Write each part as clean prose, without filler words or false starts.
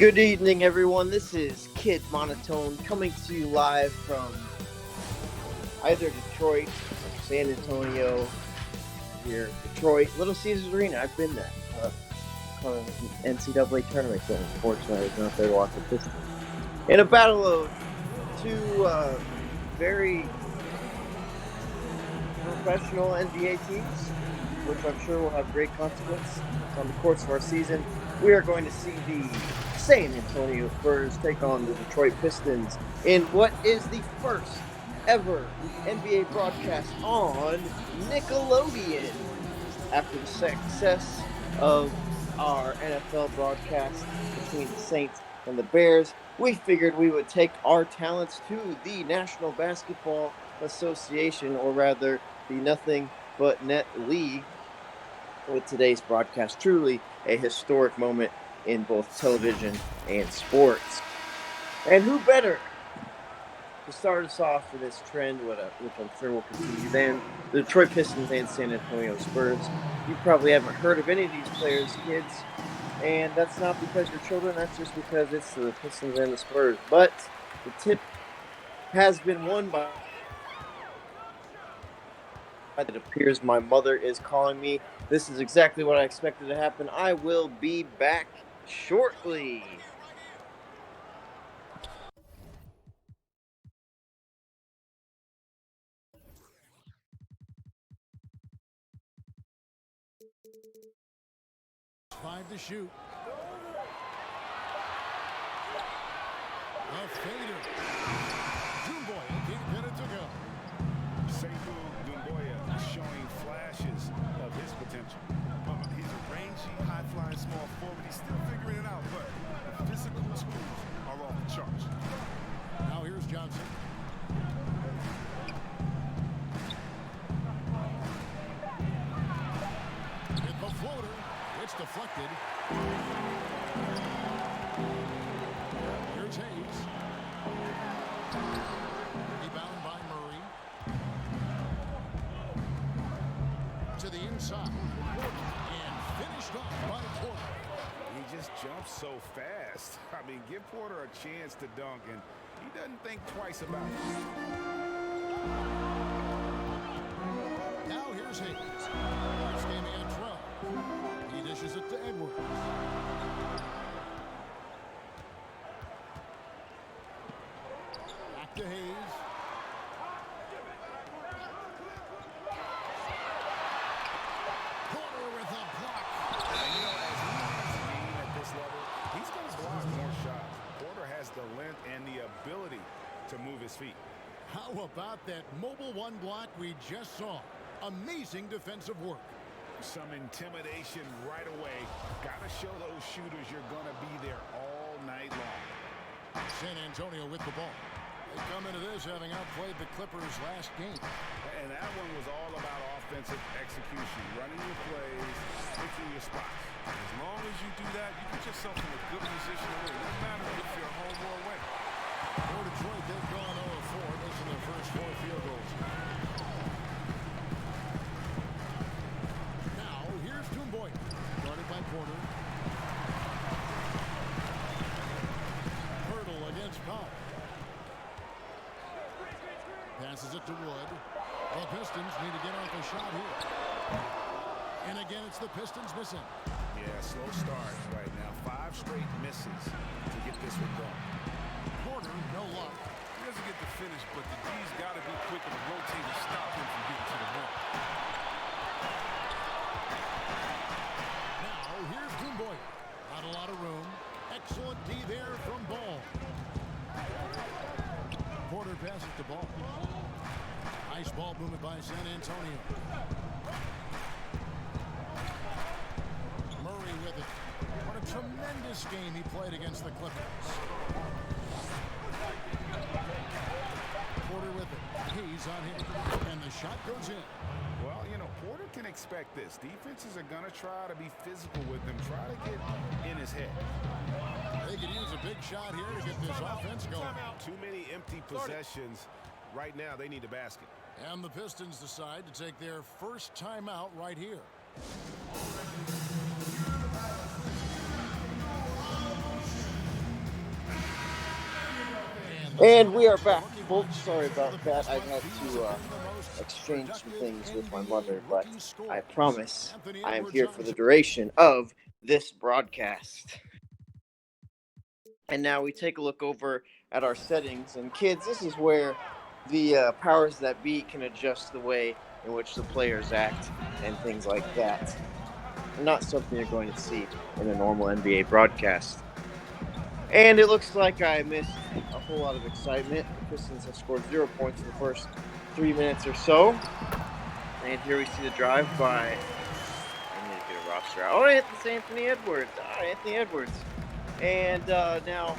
Good evening, everyone. This is Kid Monotone coming to you live from either Detroit or San Antonio. Here, Detroit, Little Caesars Arena. I've been there. An NCAA tournament game. Unfortunately, I was not there to watch the Pistons. In a battle of two very professional NBA teams, which I'm sure will have great consequence on the course of our season, we are going to see the San Antonio Spurs take on the Detroit Pistons in what is the first ever NBA broadcast on Nickelodeon. After the success of our NFL broadcast between the Saints and the Bears, we figured we would take our talents to the National Basketball Association, or rather the Nothing But Net League, with today's broadcast. Truly a historic moment in both television and sports. And who better to start us off for this trend, which I'm sure will continue, than the Detroit Pistons and San Antonio Spurs. You probably haven't heard of any of these players, kids, and that's not because you're children, that's just because it's the Pistons and the Spurs. But the tip has been won by... It appears my mother is calling me. This is exactly what I expected to happen. I will be back shortly. Five to shoot. A fader. Dumboya can't get it to go. Sekou Dumboya showing flashes of his potential. He's a rangy, high-flying small forward. He's still figuring it out, but the physical tools are off the charts. Now here's Johnson. Hit the floater. It's deflected. Here's Hayes. Rebound by Murray. To the inside. And finished off by Porter. He just jumps so fast. I mean, give Porter a chance to dunk, and he doesn't think twice about it. Now here's Hayes. First game he had 12. He dishes it to Edwards. Back to Hayes. Porter with a block. And you know, as he has the game at this level, he's going to block more shots. Porter has the length and the ability to move his feet. How about that mobile one block we just saw? Amazing defensive work. Some intimidation right away. Got to show those shooters you're going to be there all night long. San Antonio with the ball. They come into this having outplayed the Clippers last game. And that one was all about offensive execution, running your plays, picking your spots. As long as you do that, you put yourself in a good position to win. No matter if you're home or away. For Detroit, they've gone 0-4. Those are their first 4 field goals. Now, here's Dumboya. Guarded by Porter. Hurdle against Powell. Passes it to Wood. The Pistons need to get off a shot here. And again, it's the Pistons missing. Yeah, slow start right now. 5 straight misses to get this one going. Porter, no luck. He doesn't get the finish, but the D's got to be quicker to rotate and stop him from getting to the rim. Now, here's Dumboya. Not a lot of room. Excellent D there from Ball. Porter passes the ball. Nice ball movement by San Antonio. Murray with it. What a tremendous game he played against the Clippers. Porter with it. Hayes on him. And the shot goes in. Well, you know, Porter can expect this. Defenses are going to try to be physical with him, try to get in his head. They could use a big shot here to get this offense going. Too many empty possessions. Right now, they need a basket. And the Pistons decide to take their first timeout right here. And we are back, folks. Sorry about that. I had to exchange some things with my mother, but I promise I am here for the duration of this broadcast. And now we take a look over at our settings. And kids, this is where the powers that be can adjust the way in which the players act and things like that. Not something you're going to see in a normal NBA broadcast. And it looks like I missed a whole lot of excitement. The Pistons have scored 0 points in the first 3 minutes or so. And here we see the drive by. I need to get a roster out. Oh, it's Anthony Edwards. Anthony Edwards. And now,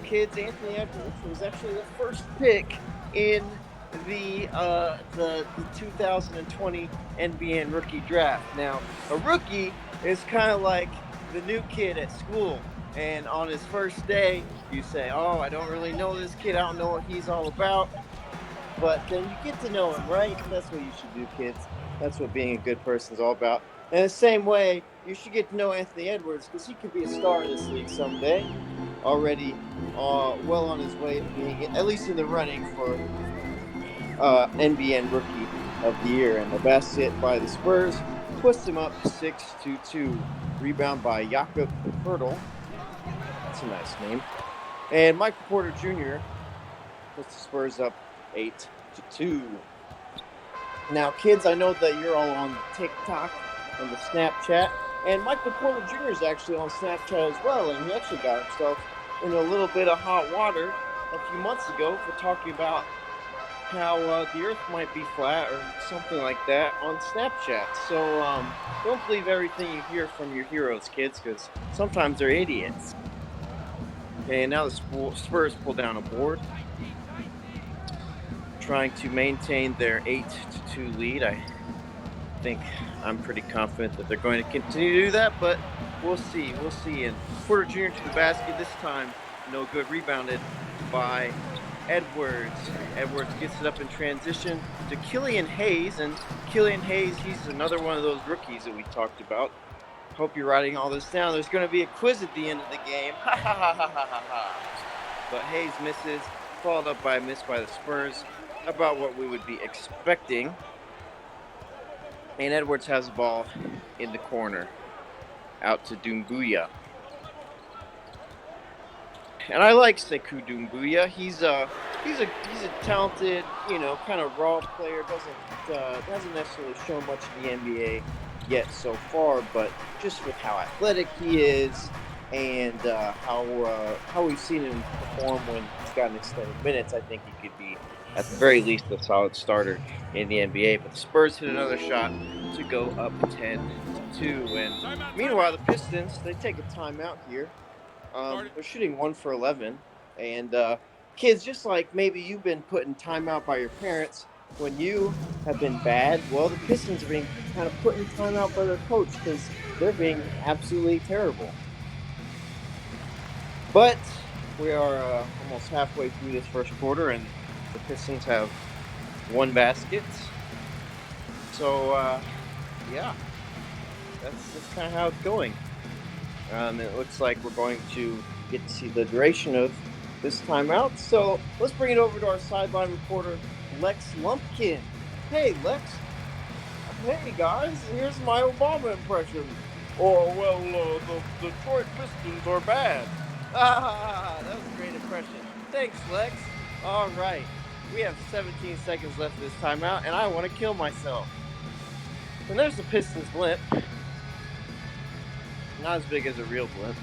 kids, Anthony Edwards was actually the first pick in the 2020 NBA rookie draft. Now, a rookie is kind of like the new kid at school. And on his first day, you say, oh, I don't really know this kid. I don't know what he's all about. But then you get to know him, right? That's what you should do, kids. That's what being a good person is all about. And the same way, you should get to know Anthony Edwards because he could be a star in this league someday. Already well on his way to being, at least in the running for NBA Rookie of the Year. And the basket by the Spurs puts him up 6-2. Rebound by Jakob Poeltl. That's a nice name. And Michael Porter Jr. puts the Spurs up 8-2. Now, kids, I know that you're all on TikTok and the Snapchat, and Michael Porter Jr. is actually on Snapchat as well, and he actually got himself in a little bit of hot water a few months ago for talking about how the Earth might be flat or something like that on Snapchat. So don't believe everything you hear from your heroes, kids, because sometimes they're idiots. Okay, now the Spurs pull down a board, trying to maintain their 8-2 lead. I think I'm pretty confident that they're going to continue to do that, but we'll see. And Porter Jr. to the basket this time, no good. Rebounded by Edwards. Edwards gets it up in transition to Killian Hayes, and Killian Hayes, he's another one of those rookies that we talked about. Hope you're writing all this down. There's going to be a quiz at the end of the game. But Hayes misses, followed up by a miss by the Spurs. About what we would be expecting. And Edwards has the ball in the corner. Out to Doumbouya. And I like Sekou Doumbouya. He's a talented, kind of raw player. Doesn't necessarily show much in the NBA yet so far, but just with how athletic he is and how we've seen him perform when he's gotten extended minutes, I think he could be at the very least a solid starter in the NBA. But the Spurs hit another shot to go up 10-2. And meanwhile, the Pistons, they take a timeout here. They're shooting 1 for 11. And kids, just like maybe you've been put in timeout by your parents when you have been bad, well, the Pistons are being kind of put in timeout by their coach because they're being absolutely terrible. But we are almost halfway through this first quarter, and the Pistons have 1 basket. So, yeah, that's kind of how it's going. It looks like we're going to get to see the duration of this timeout. So let's bring it over to our sideline reporter, Lex Lumpkin. Hey, Lex. Hey, guys, here's my Obama impression. Oh, well, the Detroit Pistons are bad. Ah, that was a great impression. Thanks, Lex. All right. We have 17 seconds left of this timeout, and I want to kill myself. And there's the Pistons blimp. Not as big as a real blimp.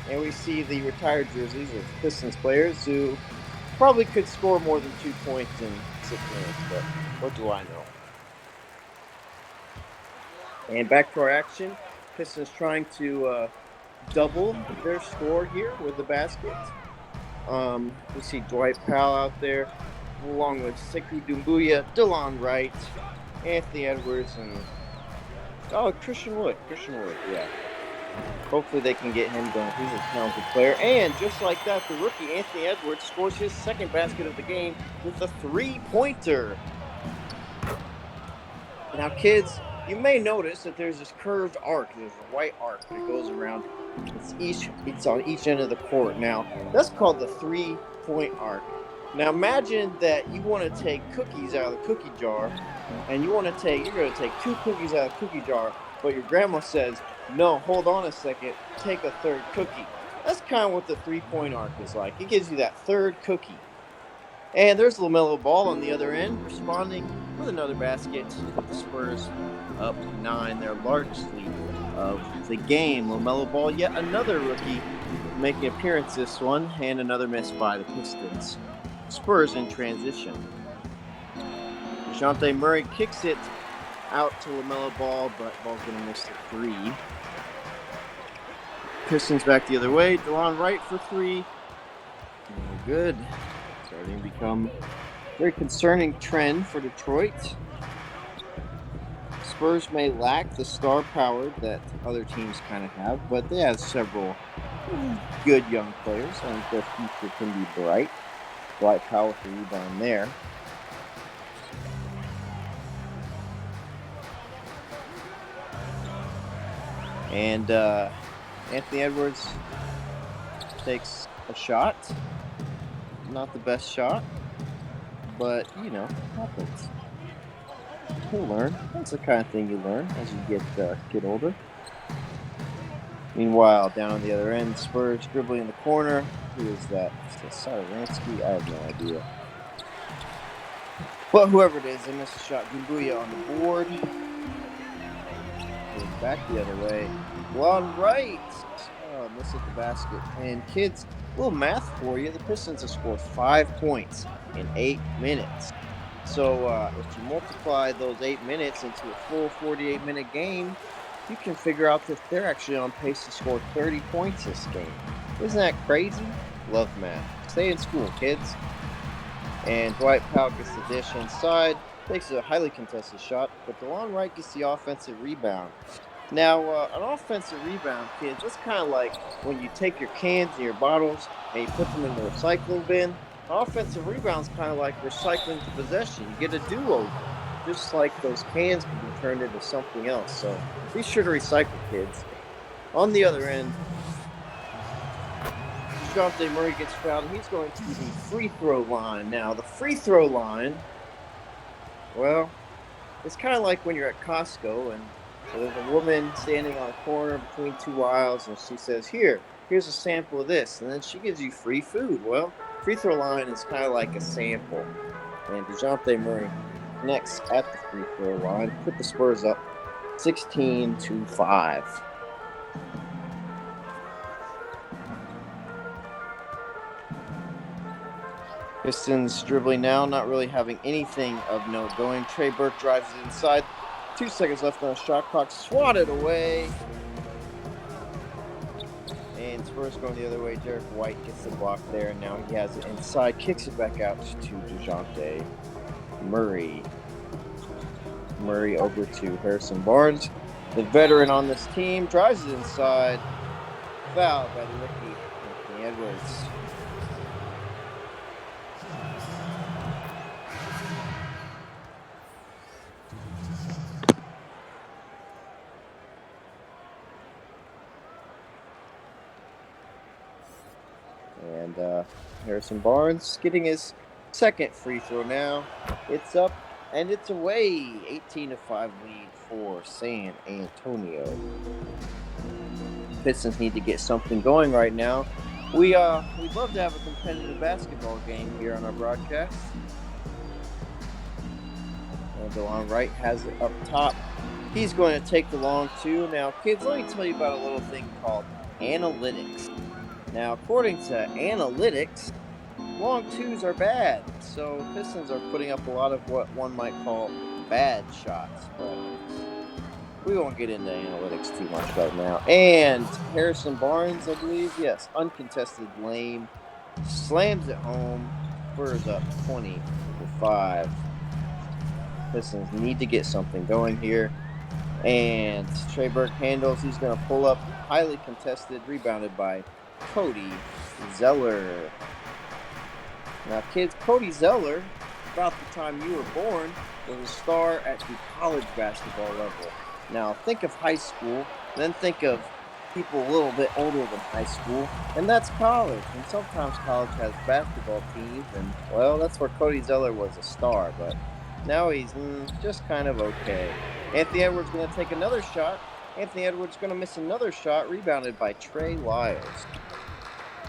And we see the retired jerseys of Pistons players who probably could score more than 2 points in 6 minutes, but what do I know? And back to our action. Pistons trying to double their score here with the basket. We see Dwight Powell out there, along with Sekou Doumbouya, DeLon Wright, Anthony Edwards, and Christian Wood, yeah. Hopefully they can get him going. He's a talented player. And just like that, the rookie Anthony Edwards scores his second basket of the game with a 3-pointer. Now, kids, you may notice that there's this curved arc. There's a white arc that goes around. It's on each end of the court. Now, that's called the 3-point arc. Now, imagine that you want to take cookies out of the cookie jar, and you're going to take 2 cookies out of the cookie jar, but your grandma says, no, hold on a second, take a third cookie. That's kind of what the 3-point arc is like. It gives you that third cookie. And there's LaMelo Ball on the other end, responding with another basket. Put the Spurs up 9, their largest lead of the game. LaMelo Ball, yet another rookie, making an appearance this one, and another miss by the Pistons. Spurs in transition. DeJounte Murray kicks it out to LaMelo Ball, but Ball's going to miss the 3. Pistons back the other way. DeLon Wright for 3. No good. Starting to become a very concerning trend for Detroit. Spurs may lack the star power that other teams kind of have, but they have several good young players. I think their future can be bright. Dwight Powell with the rebound there. And Anthony Edwards takes a shot. Not the best shot, but, happens. He'll learn. That's the kind of thing you learn as you get older. Meanwhile, down on the other end, Spurs dribbling in the corner. Who is that? Saransky? I have no idea. But whoever it is, they missed a shot. Dumbuya on the board. Goes back the other way. One right. Oh, missed at the basket. And kids, a little math for you. The Pistons have scored 5 points in 8 minutes. So if you multiply those 8 minutes into a full 48-minute game, you can figure out that they're actually on pace to score 30 points this game. Isn't that crazy? Love math. Stay in school, kids. And Dwight Powell gets the dish inside. Takes a highly contested shot, but DeLon Wright gets the offensive rebound. Now, an offensive rebound, kids, that's kind of like when you take your cans and your bottles and you put them in the recycling bin. An offensive rebound is kind of like recycling to possession. You get a do-over. Just like those cans can be turned into something else. So be sure to recycle, kids. On the other end, DeJounte Murray gets fouled, and he's going to the free throw line. Now, the free throw line, well, it's kind of like when you're at Costco and there's a woman standing on a corner between 2 aisles, and she says, here's a sample of this, and then she gives you free food. Well, free throw line is kind of like a sample. And DeJounte Murray next at the free throw line put the Spurs up 16-5. Pistons dribbling now, not really having anything of note going. Trey Burke drives it inside. 2 seconds left on the shot clock. Swatted away. And Spurs going the other way. Derek White gets the block there. And now he has it inside. Kicks it back out to DeJounte Murray. Murray over to Harrison Barnes. The veteran on this team drives it inside. Fouled by the rookie, Anthony Edwards. And Harrison Barnes getting his second free throw now. It's up and it's away. 18-5 lead for San Antonio. Pistons need to get something going right now. We'd love to have a competitive basketball game here on our broadcast. And DeLon Wright has it up top. He's going to take the long two. Now, kids, let me tell you about a little thing called analytics. Now, according to analytics, long twos are bad. So Pistons are putting up a lot of what one might call bad shots. But we won't get into analytics too much right now. And Harrison Barnes, I believe, yes, uncontested lane, slams it home. Spurs up 20-5. Pistons need to get something going here. And Trey Burke handles. He's going to pull up, highly contested, rebounded by Cody Zeller. Now, kids, Cody Zeller about the time you were born, was a star at the college basketball level. Now, think of high school, then think of people a little bit older than high school, and that's college. And sometimes college has basketball teams, and, well, that's where Cody Zeller was a star, but now he's just kind of okay. Anthony Edwards going to take another shot. Anthony Edwards going to miss another shot, rebounded by Trey Lyles.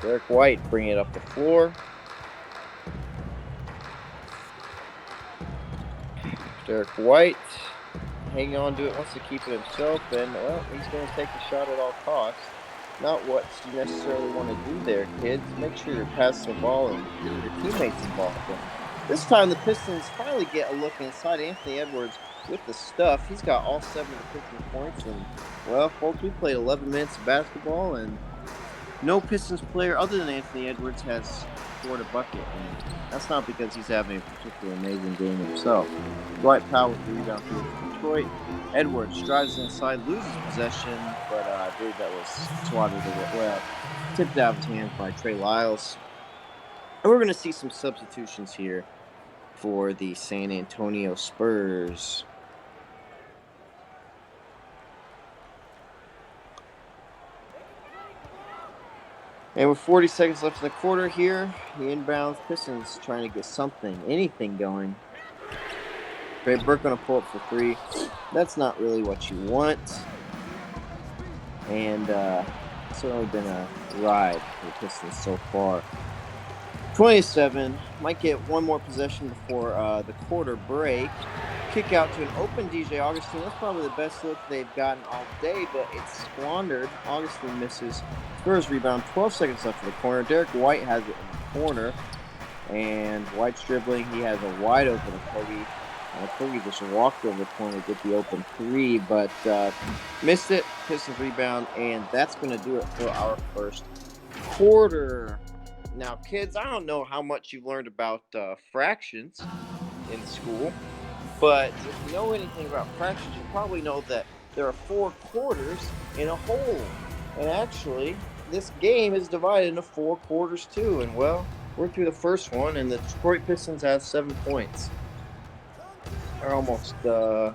Derek White bringing it up the floor. Derek White hanging on to it, wants to keep it himself, and, well, he's going to take the shot at all costs. Not what you necessarily want to do there, kids. Make sure you're passing the ball and getting your teammates involved. And this time the Pistons finally get a look inside. Anthony Edwards with the stuff. He's got all 7 of the Pistons points. And, well, folks, we played 11 minutes of basketball, and no Pistons player other than Anthony Edwards has scored a bucket. And that's not because he's having a particularly amazing game himself. Dwight Powell with the rebound for Detroit. Edwards drives inside, loses possession, but I believe that was swatted away. Well, tipped out of his hands by Trey Lyles. And we're going to see some substitutions here for the San Antonio Spurs. And with 40 seconds left in the quarter here, the inbounds Pistons trying to get something, anything going. Trey Burke going to pull up for 3. That's not really what you want. And it's certainly been a ride for the Pistons so far. 27, might get one more possession before the quarter break. Kick out to an open DJ Augustine. That's probably the best look they've gotten all day, but it's squandered. Augustine misses. Spurs rebound, 12 seconds left in the corner. Derek White has it in the corner. And White's dribbling. He has a wide open Kobe. Kobe just walked over the corner to get the open 3, but missed it. Pistons rebound, and that's going to do it for our first quarter. Now, kids, I don't know how much you've learned about fractions in school, but if you know anything about fractions, you probably know that there are 4 quarters in a whole. And actually, this game is divided into 4 quarters too. And, well, we're through the first one, and the Detroit Pistons have 7 points. They're almost, at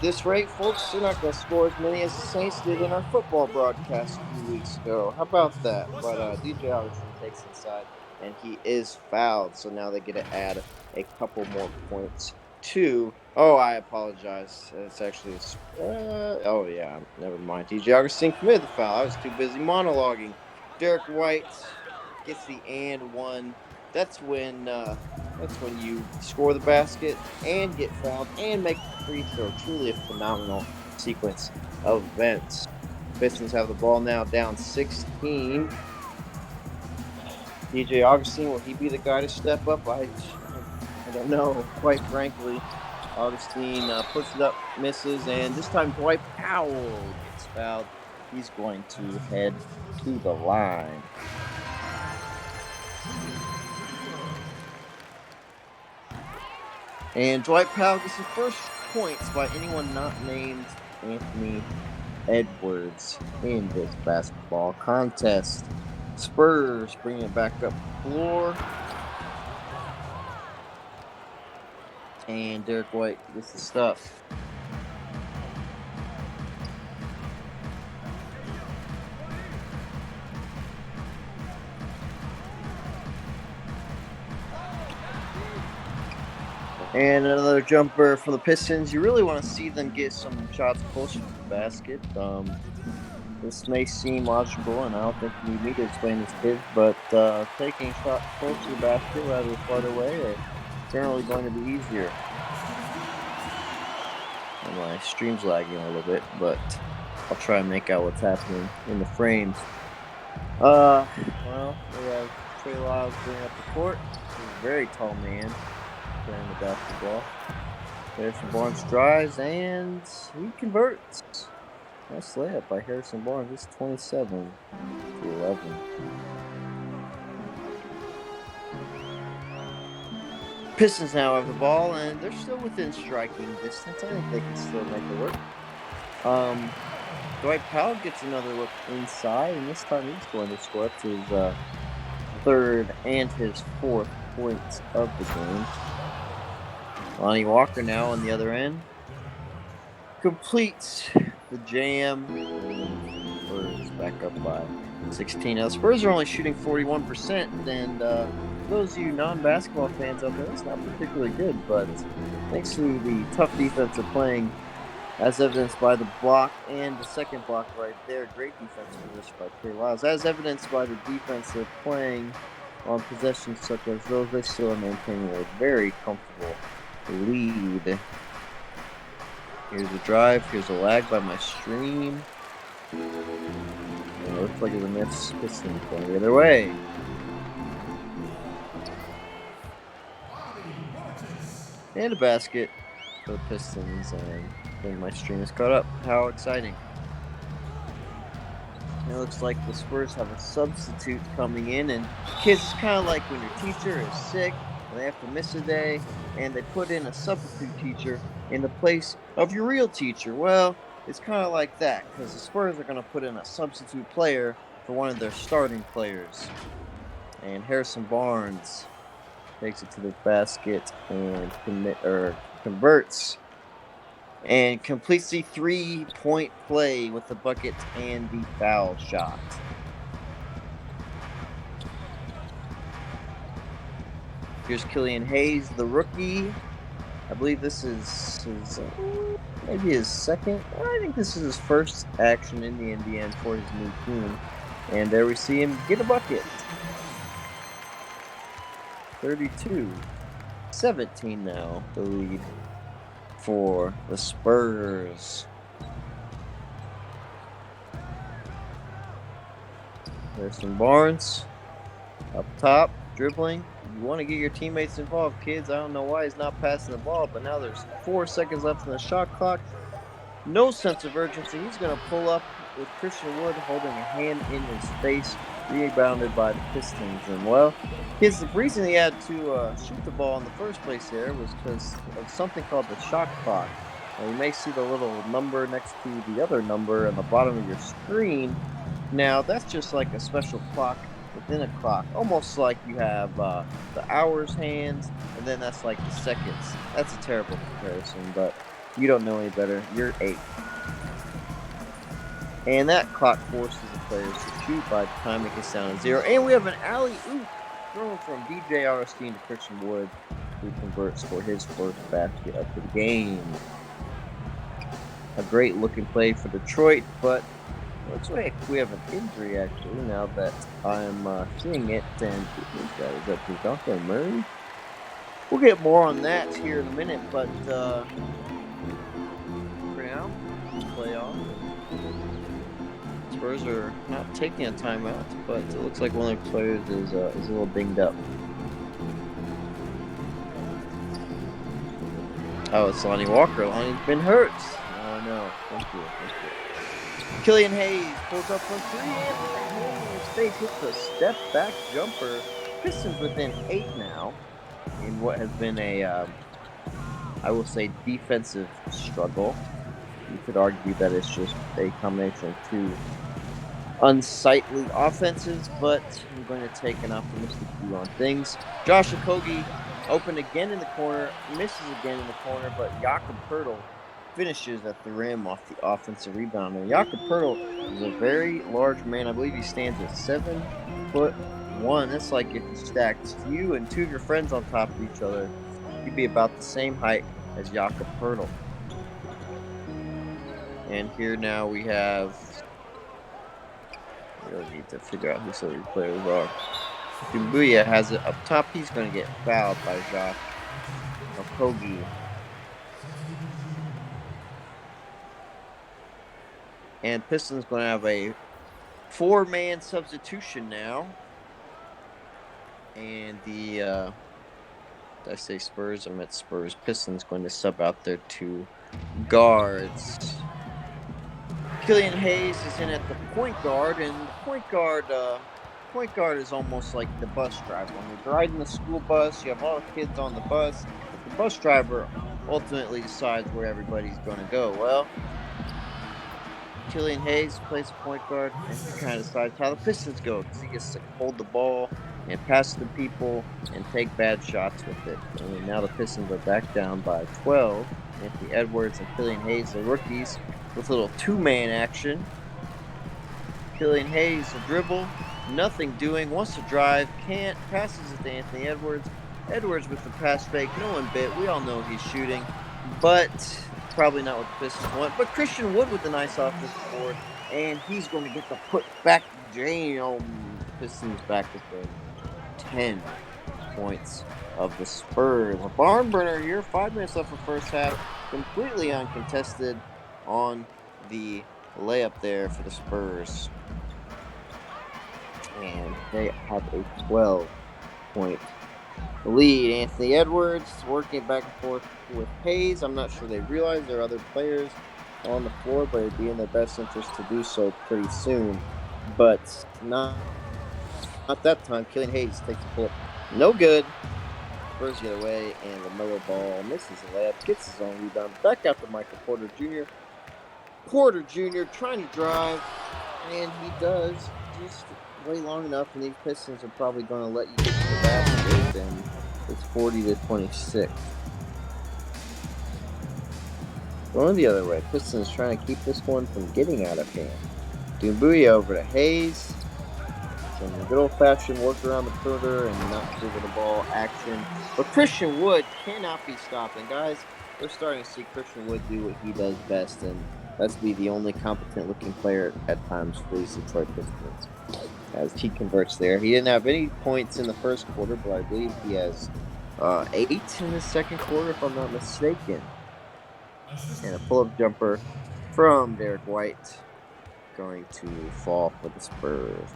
this rate, folks, they're not going to score as many as the Saints did in our football broadcast a few weeks ago. How about that? But DJ Augustine takes inside, and he is fouled. So now they get to add a couple more points to. Oh, I apologize. It's actually. Never mind. DJ Augustine committed the foul. I was too busy monologuing. Derek White gets the and 1. That's when you score the basket and get fouled and make the free throw. Truly a phenomenal sequence of events. Pistons have the ball now down 16. DJ Augustine, will he be the guy to step up? I don't know, quite frankly. Augustine puts it up, misses, and this time Dwight Powell gets fouled. He's going to head to the line. And Dwight Powell gets the first points by anyone not named Anthony Edwards in this basketball contest. Spurs bringing it back up the floor. And Derek White gets the stuff. And another jumper from the Pistons. You really want to see them get some shots closer to the basket. This may seem logical, and I don't think you need me to explain this, kids, but taking shots close to the basket rather than farther away are generally going to be easier. And my stream's lagging a little bit, but I'll try and make out what's happening in the frames. We have Trey Lyles bringing up the court. He's a very tall man playing the basketball. Harrison Barnes drives and he converts. Nice layup by Harrison Barnes. It's 27-11. Pistons now have the ball and they're still within striking distance. I think they can still make it work. Dwight Powell gets another look inside, and this time he's going to score up to his third and his 4th points of the game. Lonnie Walker now on the other end. Completes the jam. Spurs back up by 16. Now, the Spurs are only shooting 41%, and for those of you non-basketball fans out there, that's not particularly good, but thanks to the tough defense they're playing, as evidenced by the block and the second block right there, great defensive position by Trey Lyles, as evidenced by the defense they're playing on possessions such as those, they still are maintaining a very comfortable lead. Here's a drive. Here's a lag by my stream. And it looks like it's a miss. Pistons going the other way. And a basket for the Pistons. And then my stream is caught up. How exciting. And it looks like the Spurs have a substitute coming in. And kids, it's kind of like when your teacher is sick and they have to miss a day. And they put in a substitute teacher in the place of your real teacher. Well, it's kind of like that, because the Spurs are going to put in a substitute player for one of their starting players. And Harrison Barnes takes it to the basket and converts and completes the 3-point play with the bucket and the foul shot. Here's Killian Hayes, the rookie. I believe this is maybe his second. I think this is his first action in the NBN for his new team. And there we see him get a bucket. 32-17 now, the lead for the Spurs. Harrison Barnes up top, dribbling. You want to get your teammates involved, kids. I don't know why he's not passing the ball, but now there's 4 seconds left in the shot clock. No sense of urgency. He's going to pull up with Christian Wood holding a hand in his face, rebounded by the Pistons. And, well, kids, the reason he had to shoot the ball in the first place there was because of something called the shot clock. Now, you may see the little number next to the other number on the bottom of your screen. Now, that's just like a special clock within a clock, almost like you have the hours hands, and then that's like the seconds. That's a terrible comparison, but you don't know any better. You're 8. And that clock forces the players to shoot by the time it gets down to 0. And we have an alley-oop thrown from DJ Aristine to Christian Wood, who converts for his first basket of the game. A great looking play for Detroit, but looks like we have an injury, actually, now that I'm seeing it. And is that DeJounte Murray? We'll get more on that here in a minute, but for now, play off. Spurs are not taking a timeout, but it looks like one of the players is a little dinged up. Oh, it's Lonnie Walker. Lonnie's been hurt. Oh, no. Thank you. Killian Hayes pulls up from 3 and with a hand in his face hits a step-back jumper. Pistons within 8 now in what has been a, I will say, defensive struggle. You could argue that it's just a combination of 2 unsightly offenses, but I'm going to take an optimistic view on things. Josh Okogie opened again in the corner, misses again in the corner, but Jakob Poeltl finishes at the rim off the offensive rebound. And Jakob Poeltl is a very large man. I believe he stands at 7'1". That's like if you stacked you and 2 of your friends on top of each other, you'd be about the same height as Jakob Poeltl. And here now we have, we really need to figure out who some of these players are. Doumbouya has it up top. He's going to get fouled by Josh Okogie. And Pistons going to have a 4-man substitution now. And the, did I say Spurs? I meant Spurs. Pistons going to sub out their 2 guards. Killian Hayes is in at the point guard, and the point guard is almost like the bus driver. When you're riding the school bus, you have all the kids on the bus. The bus driver ultimately decides where everybody's going to go. Well, Killian Hayes plays a point guard, and he kind of decides how the Pistons go, because he gets to hold the ball and pass to people and take bad shots with it. And now the Pistons are back down by 12. Anthony Edwards and Killian Hayes, the rookies, with a little two-man action. Killian Hayes, a dribble, nothing doing, wants to drive, can't, passes it to Anthony Edwards. Edwards with the pass fake, no one bit. We all know he's shooting, but probably not what the Pistons want. But Christian Wood with a nice offensive board, and he's going to get the put back jam. Pistons back within 10 points of the Spurs. A barn burner here. 5 minutes left for first half. Completely uncontested on the layup there for the Spurs. And they have a 12-point lead. Anthony Edwards working back and forth with Hayes. I'm not sure they realize there are other players on the floor, but it'd be in their best interest to do so pretty soon. But not that time. Killian Hayes takes a pull. No good. Spurs get away, and LaMelo Ball misses a layup, gets his own rebound. Back out to Michael Porter Jr. Porter Jr. trying to drive, and he does. Just way long enough, and these Pistons are probably going to let you get to the basket, and it's 40-26. Going the other way, Pistons trying to keep this one from getting out of hand. Doumbouya over to Hayes. Some good old-fashioned work around the perimeter and not giving the ball action. But Christian Wood cannot be stopped. And guys, we're starting to see Christian Wood do what he does best, and that's be the only competent-looking player at times for these Detroit Pistons. As he converts there. He didn't have any points in the first quarter, but I believe he has 8 in the second quarter, if I'm not mistaken. And a pull-up jumper from Derek White going to fall for the Spurs.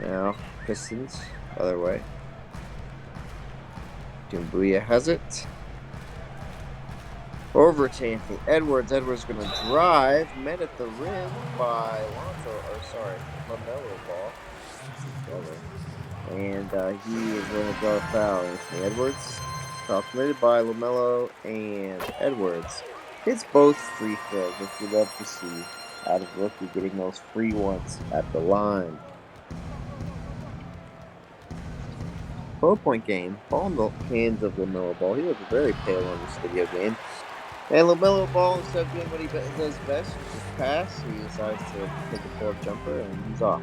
Now, Pistons, other way. Doumbouya has it. Over to Anthony Edwards. Edwards going to drive. Met at the rim by LaMelo Ball. And he is going to draw a foul. Anthony Edwards. Foul committed by LaMelo and Edwards. Hits both free throws, which we love to see out of rookie, getting those free ones at the line. 12-point game. Ball in the hands of LaMelo Ball. He looks very pale on this video game. And LaMelo Ball, instead of doing what he does best, which is pass, he decides to take a pull-up jumper, and he's off.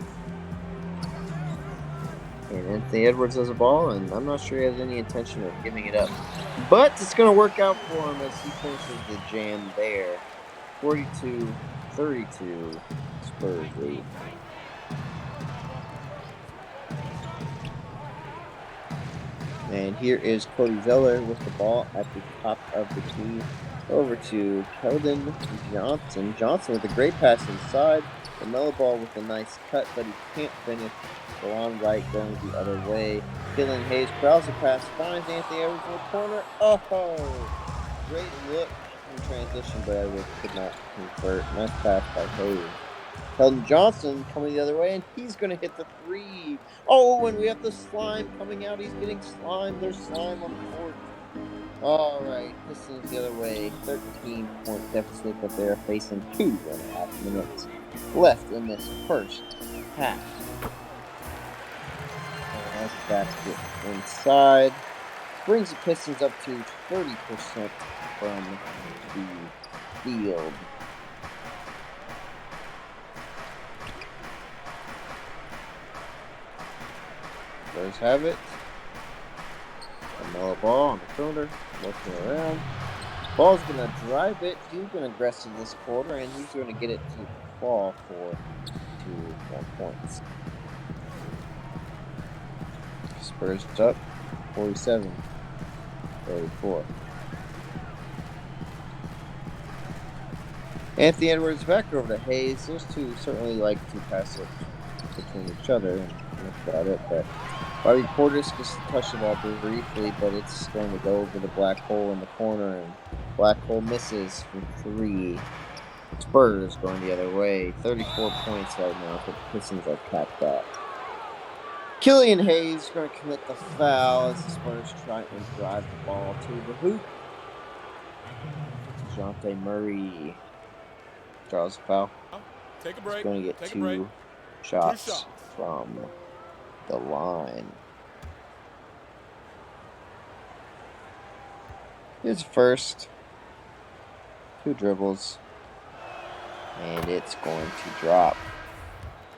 And Anthony Edwards has a ball, and I'm not sure he has any intention of giving it up. But it's going to work out for him as he finishes the jam there. 42-32, Spurs lead. And here is Cody Zeller with the ball at the top of the key. Over to Keldon Johnson. Johnson with a great pass inside. LaMelo Ball with a nice cut, but he can't finish. Delon Wright going the other way. Killian Hayes crowds the pass, finds Anthony Edwards in the corner. Oh! Great look in transition, but Edwards could not convert. Nice pass by Hayes. Keldon Johnson coming the other way, and he's going to hit the three. Oh, and we have the slime coming out. He's getting slime. There's slime on the court. All right, Pistons the other way. 13-point deficit, but they're facing 2.5 minutes left in this first half. Nice basket inside. Brings the Pistons up to 30% from the field. Spurs have it. LaMelo Ball on the perimeter, looking around. Ball's going to drive it. He's been aggressive this quarter, and he's going to get it to fall for 2 more points. Spurs up 47-34. Anthony Edwards back over to Hayes. Those two certainly like to pass it between each other, and that's about it. But Bobby Portis gets to touch the ball briefly, but it's going to go over the black hole in the corner, and black hole misses from 3. Spurs going the other way. 34 points right now, but the Pistons are capped out. Killian Hayes is going to commit the foul as the Spurs try and drive the ball to the hoop. DeJounte Murray draws a foul. Take a break. He's going to get 2 shots from the line. Here's first. 2 dribbles. And it's going to drop.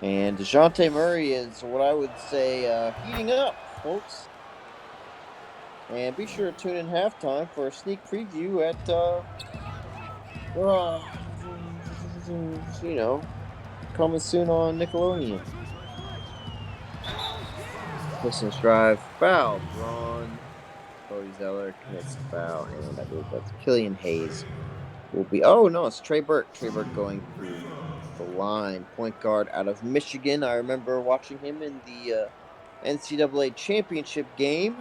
And DeJounte Murray is what I would say heating up, folks. And be sure to tune in halftime for a sneak preview at, coming soon on Nickelodeon. Pistons drive, foul drawn. Cody Zeller commits the foul, and I believe that's Killian Hayes will be. Oh no, it's Trey Burke. Trey Burke going through the line, point guard out of Michigan. I remember watching him in the NCAA championship game.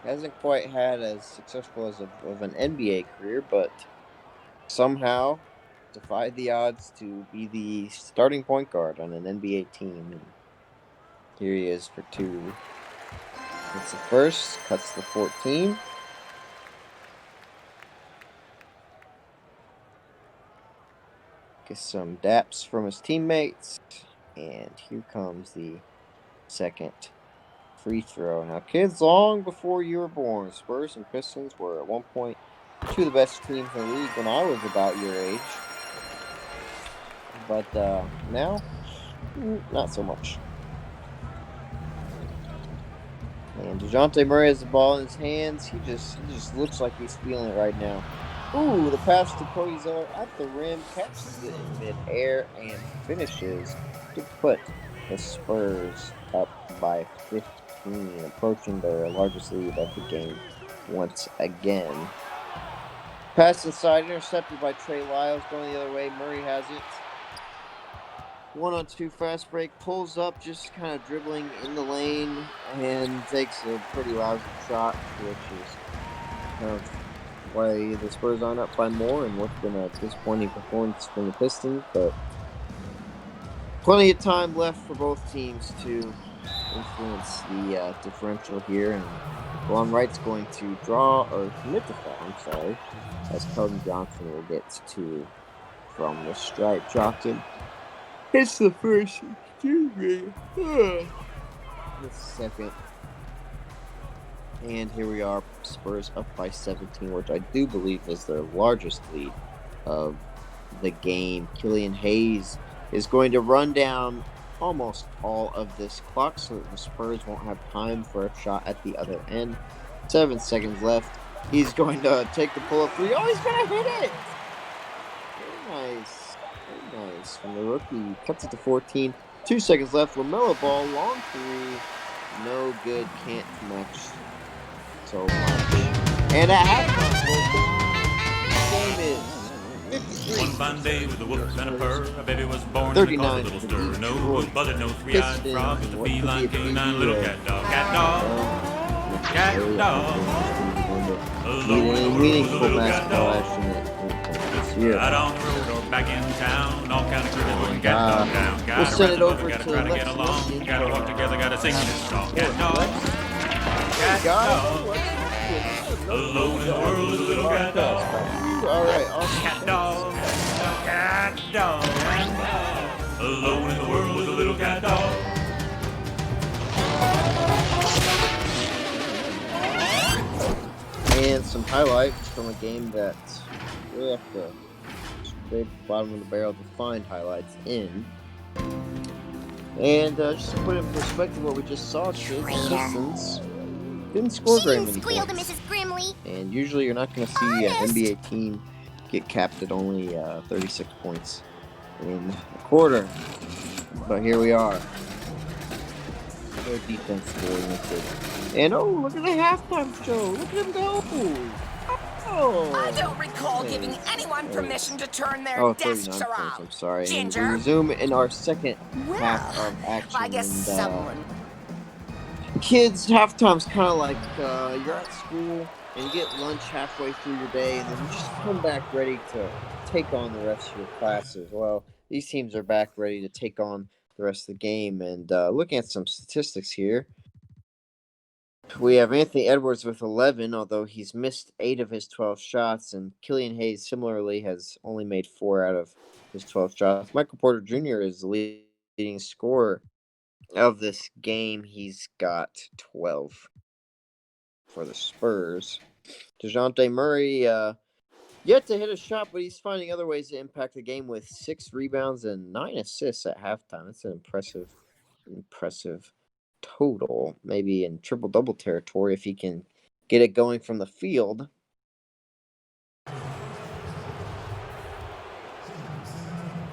Hasn't quite had as successful as of an NBA career, but somehow defied the odds to be the starting point guard on an NBA team. And here he is for 2. It's the first, cuts the 14. Gets some daps from his teammates. And here comes the second free throw. Now, kids, long before you were born, Spurs and Pistons were at one point 2 of the best teams in the league when I was about your age. But now, not so much. And DeJounte Murray has the ball in his hands. He just looks like he's feeling it right now. Ooh, the pass to Cody Zeller at the rim, catches it in midair, and finishes to put the Spurs up by 15, approaching their largest lead of the game once again. Pass inside, intercepted by Trey Lyles, going the other way. Murray has it. 1-on-2 fast break, pulls up, just kind of dribbling in the lane, and takes a pretty lousy shot, which is kind of why the Spurs aren't up by more, and what's been a disappointing performance from the Pistons. But plenty of time left for both teams to influence the differential here, and Lon Wright's going to draw or commit the foul. I'm sorry, as Keldon Johnson will get 2 from the stripe. Johnson hits the first. Excuse me. The second. And here we are, Spurs up by 17, which I do believe is their largest lead of the game. Killian Hayes is going to run down almost all of this clock so that the Spurs won't have time for a shot at the other end. 7 seconds left. He's going to take the pull-up 3. Oh, he's going to hit it! Very nice. Very nice. From the rookie, cuts it to 14. 2 seconds left. LaMelo Ball, long 3. No good. Can't connect so much. And at halftime, the game is 53. One fine day with a whoop and a purr, a baby was born and it caused a little stir. No boot buzzard, no 3-eyed frog, just a feline canine little cat dog. Cat dog, cat dog. Meaningful basketball action this year. Out on the road or back in town, all kind of critters putting cat dog down. We'll send it over gotta to try to get along, gotta walk together, gotta sing this song. Cat dog, cat dog. Alone in the world is a little cat dog. All right, awesome. Cat dog, cat dog. Alone in the world is a little cat dog. And some highlights from a game that we have to scrape the bottom of the barrel to find highlights in. And just to put in perspective what we just saw, the Pistons didn't score very many points. Mrs. Grimley. And usually you're not going to see an NBA team get capped at only 36 points in a quarter. But here we are. Their defense oriented. And oh, look at the halftime show. Look at him go. Oh, I don't recall giving anyone permission to turn their 39 desks points, around. I'm sorry. Ginger. And we resume in our second Well, half of action. I guess and, someone. Kids, halftime's kind of like you're at school and you get lunch halfway through your day, and then you just come back ready to take on the rest of your classes. Well, these teams are back ready to take on the rest of the game. And looking at some statistics here, we have Anthony Edwards with 11, although he's missed 8 of his 12 shots, and Killian Hayes similarly has only made 4 out of his 12 shots. Michael Porter Jr. is the leading leading scorer of this game. He's got 12 for the Spurs. DeJounte Murray yet to hit a shot, but he's finding other ways to impact the game with 6 rebounds and 9 assists at halftime. That's an impressive total. Maybe in triple-double territory if he can get it going from the field.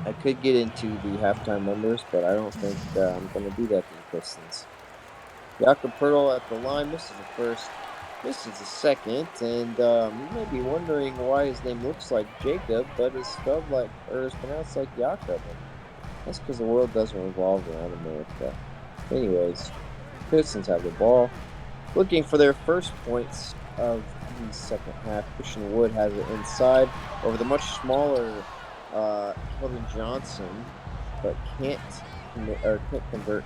I could get into the halftime numbers, but I don't think I'm going to do that to the Pistons. Jakob Poeltl at the line misses the first, misses the second, and you may be wondering why his name looks like Jacob, but is spelled like, or is pronounced like Jakob. And that's because the world doesn't revolve around America. Anyways, Pistons have the ball, looking for their first points of the second half. Christian Wood has it inside over the much smaller Keldon Johnson, but can't convert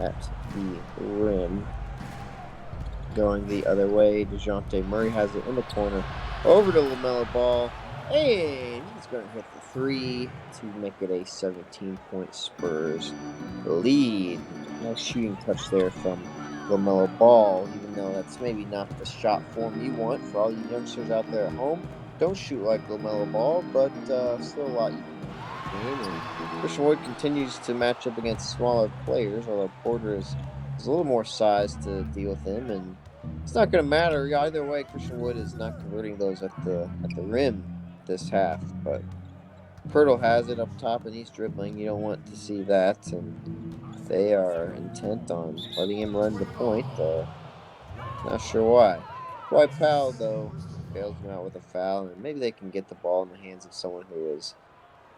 at the rim. Going the other way, DeJounte Murray has it in the corner over to LaMelo Ball, and he's going to hit the 3 to make it a 17-point Spurs lead. Nice shooting touch there from LaMelo Ball, even though that's maybe not the shot form you want for all you youngsters out there at home. Don't shoot like LaMelo Ball, but still a lot you can do. And Christian Wood continues to match up against smaller players, although Porter is a little more size to deal with him, and it's not going to matter either way. Christian Wood is not converting those at the rim this half, but Poeltl has it up top and he's dribbling. You don't want to see that, and they are intent on letting him run the point. Not sure why. Dwight Powell, though, bails him out with a foul, and maybe they can get the ball in the hands of someone who is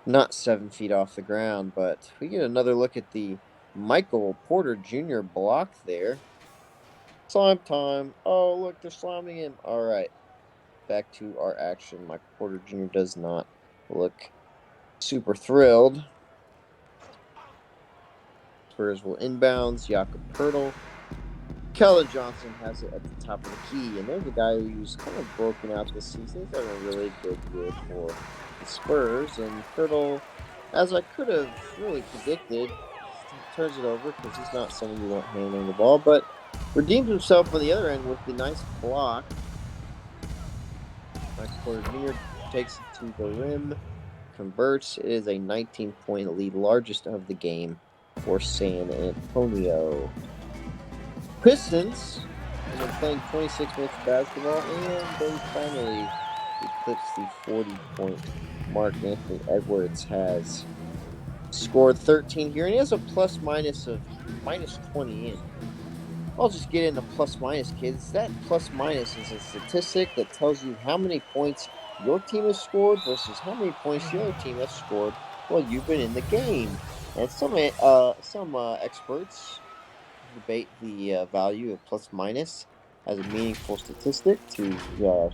not 7 feet off the ground. But we get another look at the Michael Porter Jr. block there. Slime time. Oh, look, they're slamming him. All right. Back to our action. Michael Porter Jr. does not look super thrilled. Spurs will inbounds. Jakob Poeltl. Keldon Johnson has it at the top of the key, and there's a guy who's kind of broken out this season. He's having a really good year for the Spurs, and Poeltl, as I could have really predicted, turns it over because he's not someone you want handling the ball, but redeems himself on the other end with the nice block. Michael Porter Jr. takes it to the rim, converts. It is a 19-point lead, largest of the game for San Antonio. Pistons have been playing 26 minutes of basketball, and they finally eclipse the 40-point mark. Anthony Edwards has scored 13 here, and he has a plus-minus of minus 20 in. I'll just get into plus-minus, kids. That plus-minus is a statistic that tells you how many points your team has scored versus how many points the other team has scored while you've been in the game. And some experts debate the value of plus-minus as a meaningful statistic to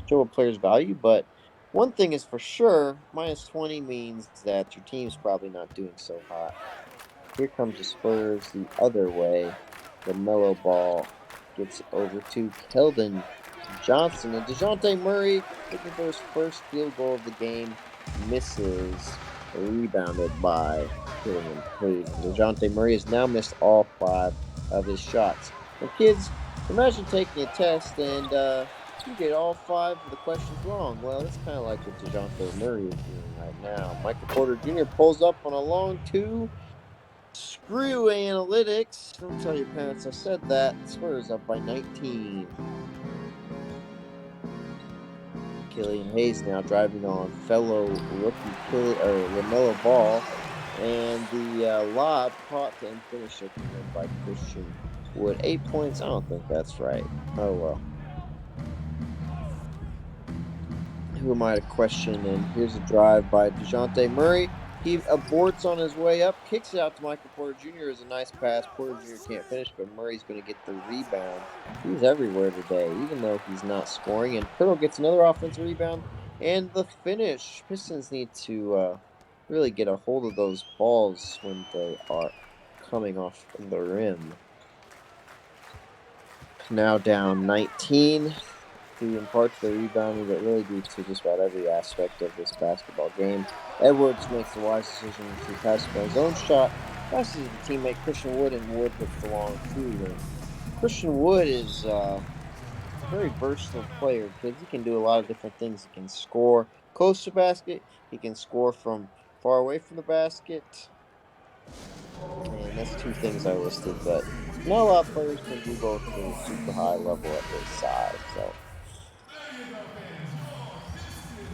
show a player's value, but one thing is for sure, minus 20 means that your team's probably not doing so hot. Here comes the Spurs the other way. The mellow ball gets over to Keldon Johnson, and DeJounte Murray, looking for his first field goal of the game, misses, rebounded by Killian Hayes. DeJounte Murray has now missed all 5 of his shots. And kids, imagine taking a test and you get all 5 of the questions wrong. Well, that's kind of like what DeJounte Murray is doing right now. Michael Porter Jr. pulls up on a long 2. Screw analytics. Don't tell your parents I said that. Spurs up by 19. Killian Hayes now driving on fellow rookie LaMelo Ball. And the lob caught and finished it by Christian Wood. 8 points? I don't think that's right. Oh well. Who am I to question? And here's a drive by DeJounte Murray. He aborts on his way up, kicks it out to Michael Porter Jr. Is a nice pass. Porter Jr. can't finish, but Murray's going to get the rebound. He's everywhere today, even though he's not scoring. And Poeltl gets another offensive rebound. And the finish. Pistons need to really get a hold of those balls when they are coming off the rim. Now down 19. Due in part to the rebounding, but really due to just about every aspect of this basketball game. Edwards makes the wise decision to pass by his own shot passes to teammate Christian Wood, and Wood hits the long two. And Christian Wood is a very versatile player because he can do a lot of different things. He can score close to basket. He can score from far away from the basket. And that's two things I listed, but not a lot of players can do both to a super high level at his size. So,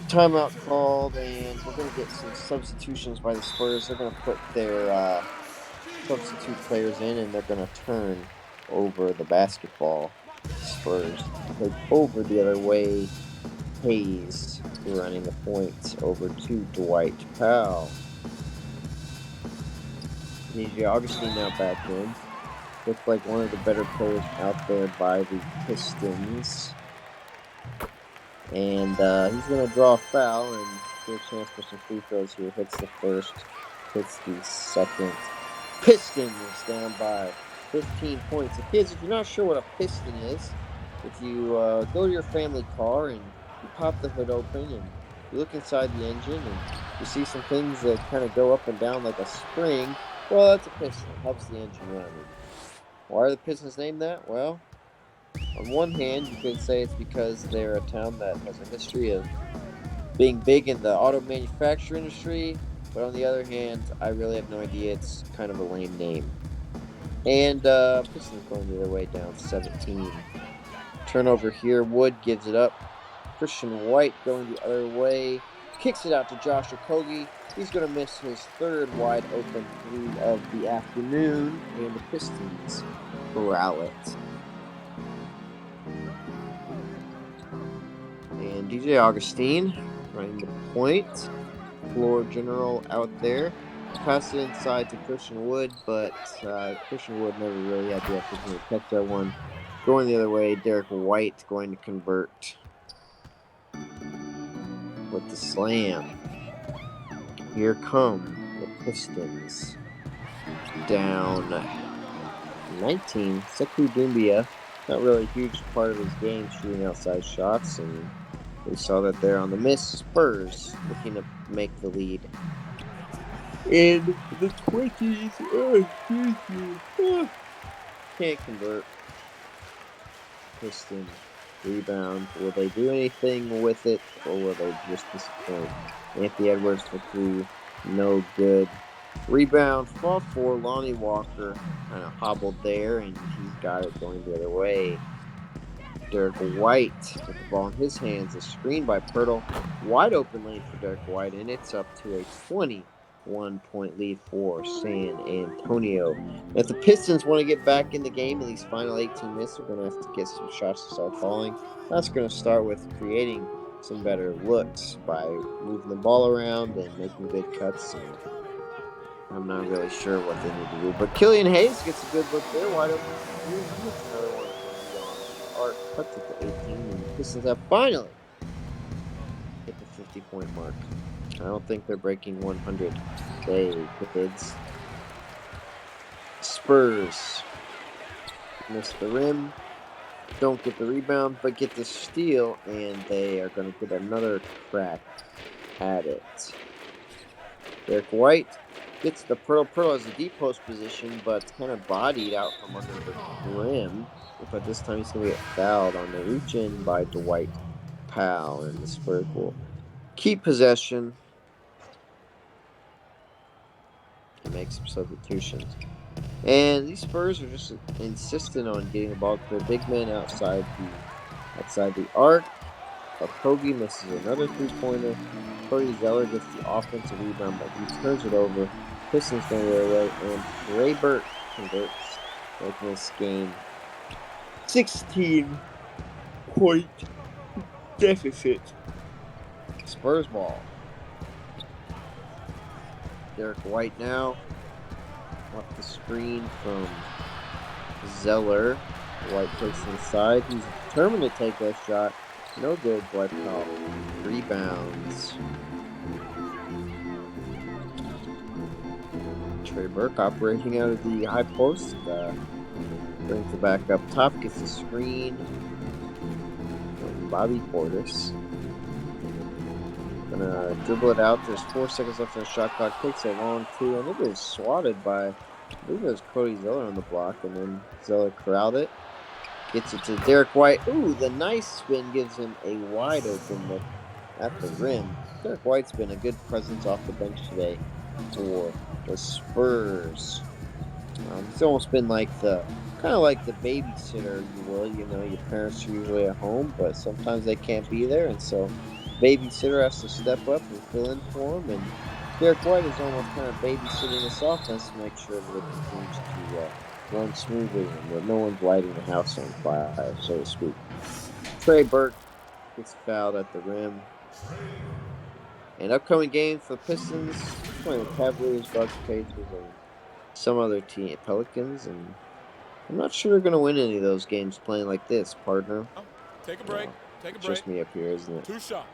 timeout called, and we're going to get some substitutions by the Spurs. They're going to put their substitute players in, and they're going to turn over the basketball. Spurs take over the other way. Hayes running the point over to Dwight Powell. DJ Augustine now back in. Looks like one of the better players out there by the Pistons. And he's going to draw a foul and get a chance for some free throws here. Hits the first, hits the second. Pistons down by 15 points. And kids, if you're not sure what a piston is, if you go to your family car and you pop the hood open and you look inside the engine and you see some things that kind of go up and down like a spring, well, that's a piston. It helps the engine run. Why are the Pistons named that? Well, on one hand, you could say it's because they're a town that has a history of being big in the auto manufacturing industry, but on the other hand, I really have no idea. It's kind of a lame name. And Pistons going the other way, down 17. Turnover here. Wood gives it up. Christian White going the other way. Kicks it out to Josh Okogie. He's going to miss his third wide open three of the afternoon, and the Pistons corral it. And DJ Augustine running the point. Floor general out there. Pass it inside to Christian Wood, but Christian Wood never really had the opportunity to catch that one. Going the other way, Derek White going to convert with the slam. Here come the Pistons. Down 19. Sekou Doumbia, not really a huge part of his game, shooting outside shots, and we saw that there on the miss. Spurs looking to make the lead. In the 20s, can't convert. Piston rebound. Will they do anything with it, or will they just disappoint? Anthony Edwards for three, no good. Rebound, fall for Lonnie Walker, kind of hobbled there, and he's got it going the other way. Derek White with the ball in his hands, a screen by Pirtle. Wide open lane for Derek White, and it's up to a 21-point lead for San Antonio. If the Pistons want to get back in the game in these final 18 minutes, they're going to have to get some shots to start falling. That's going to start with creating some better looks by moving the ball around and making good cuts. I'm not really sure what they need to do, but Killian Hayes gets a good look there, wide open. He gets another one. Art cuts it to 18, and the Pistons have finally hit the 50-point mark. I don't think they're breaking 100. Kids. Spurs miss the rim, don't get the rebound, but get the steal, and they are going to get another crack at it. Derek White gets the Pearl as a deep post position, but kind of bodied out from under the rim. But this time he's going to get fouled on the reach-in by Dwight Powell, and the Spurs will keep possession and make some substitutions. And these Spurs are just insistent on getting the ball to their big men outside the arc. Okogie misses another three-pointer. Cody Zeller gets the offensive rebound, but he turns it over. Pistons going the other way, and Raybert converts, making this game 16-point deficit. Spurs ball. Derek White now off the screen from Zeller. White takes it inside. He's determined to take that shot. No good. Dwight Powell rebounds. Trey Burke operating out of the high post. Brings it back up top. Gets the screen from Bobby Portis. Gonna dribble it out. There's 4 seconds left on the shot clock. Takes a long 2. I think it was swatted by, I believe it was Cody Zeller on the block, and then Zeller corralled it. Gets it to Derek White. Ooh, the nice spin gives him a wide open look at the rim. Derek White's been a good presence off the bench today for the Spurs. He's almost been like kind of like the babysitter, you will. You know, your parents are usually at home, but sometimes they can't be there, and so babysitter has to step up and fill in for him. And Derek White is almost kind of babysitting this offense to make sure that it continues to run smoothly and that no one's lighting the house on fire, so to speak. Trey Burke gets fouled at the rim. And upcoming games for the Pistons, playing the Cavaliers, Bucks, Pacers, and some other team, Pelicans, and I'm not sure they're going to win any of those games playing like this, partner. Take a break. Take a break. Just me up here, isn't it? 2 shots.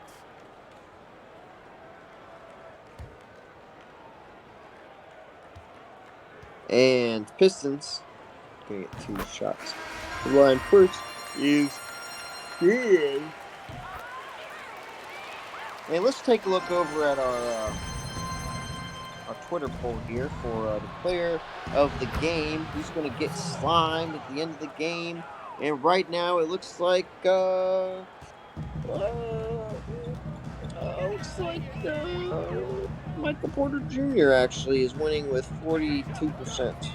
And Pistons going to get 2 shots. The line first is good. And let's take a look over at our Twitter poll here for the player of the game. Who's going to get slimed at the end of the game? And right now it looks like Michael Porter Jr. actually is winning with 42%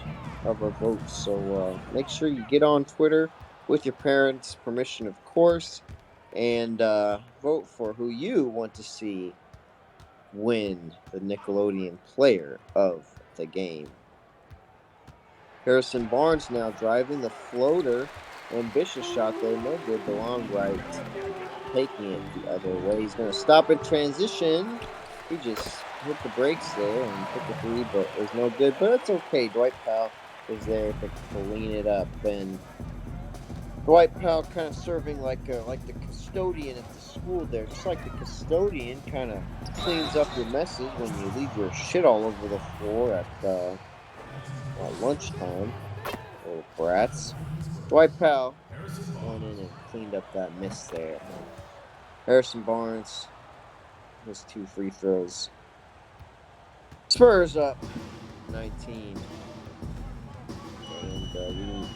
of our votes. So make sure you get on Twitter with your parents' permission, of course, and vote for who you want to see win the Nickelodeon player of the game. Harrison Barnes now driving the floater. Ambitious shot there, no good. The long right, taking it the other way. He's going to stop in transition. He just hit the brakes there and took the 3, but it was no good. But it's okay. Dwight Powell is there to clean it up, and Dwight Powell kind of serving like the custodian at the school there. Just like the custodian kind of cleans up your messes when you leave your shit all over the floor at lunchtime. Little brats. Dwight Powell went in and cleaned up that miss there. Harrison Barnes, his 2 free throws. Spurs up 19. And we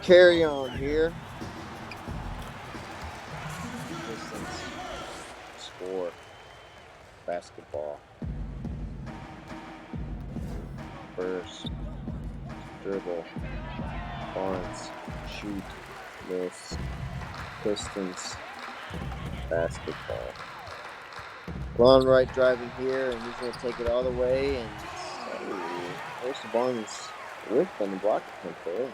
carry on here. Pistons score basketball. Spurs dribble. Barnes shoot, miss. Pistons basketball. Long right driving here, and he's going to take it all the way. And Harrison Barnes whipped on the block attempt there.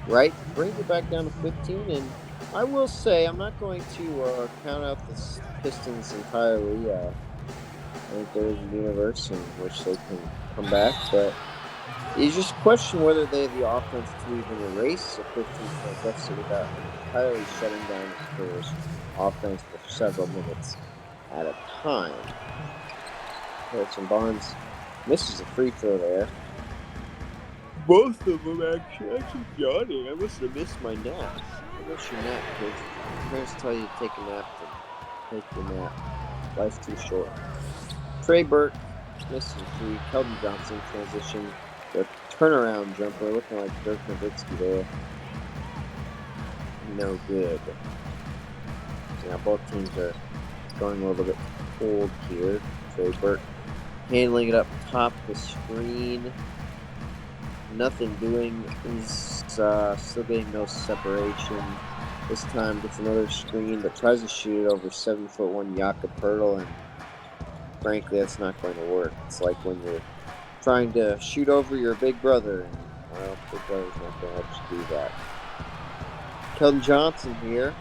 Right, brings it back down to 15. And I will say, I'm not going to count out the Pistons entirely. I think there is a universe in which they can come back, but you just question whether they have the offense to even erase a 15-point deficit without entirely shutting down the Spurs' offense for several minutes at a time. Harrison Barnes misses a free throw there. Both of them actually yawning. I must have missed my nap. I miss your nap, kids. Parents tell you to take a nap, then take your nap. Life's too short. Trey Burke misses a 3. Keldon Johnson transition. The turnaround jumper looking like Dirk Nowitzki there. No good. Now both teams are going a little bit cold here. Trey Burke handling it up top the screen. Nothing doing. He's still getting no separation. This time gets another screen but tries to shoot it over 7'1" Jakob Poeltl, and frankly that's not going to work. It's like when you're trying to shoot over your big brother, and well, big brother's not going to let you do that. Keldon Johnson here,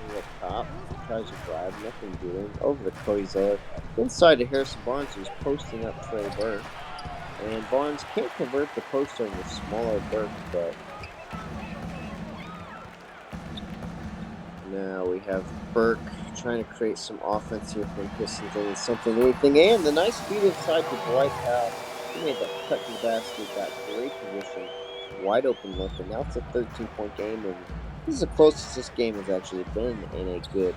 over the top, tries to drive, nothing doing, over to Cody Zeller, inside to Harrison Barnes, who's posting up Trey Burke, and Barnes can't convert the post on the smaller Burke, but now we have Burke trying to create some offense here from Pistons, and something, anything, and the nice feed inside to Dwight Powell. He made that cut to the basket, got great position, wide open look, and now it's a 13-point game, and this is the closest this game has actually been in a good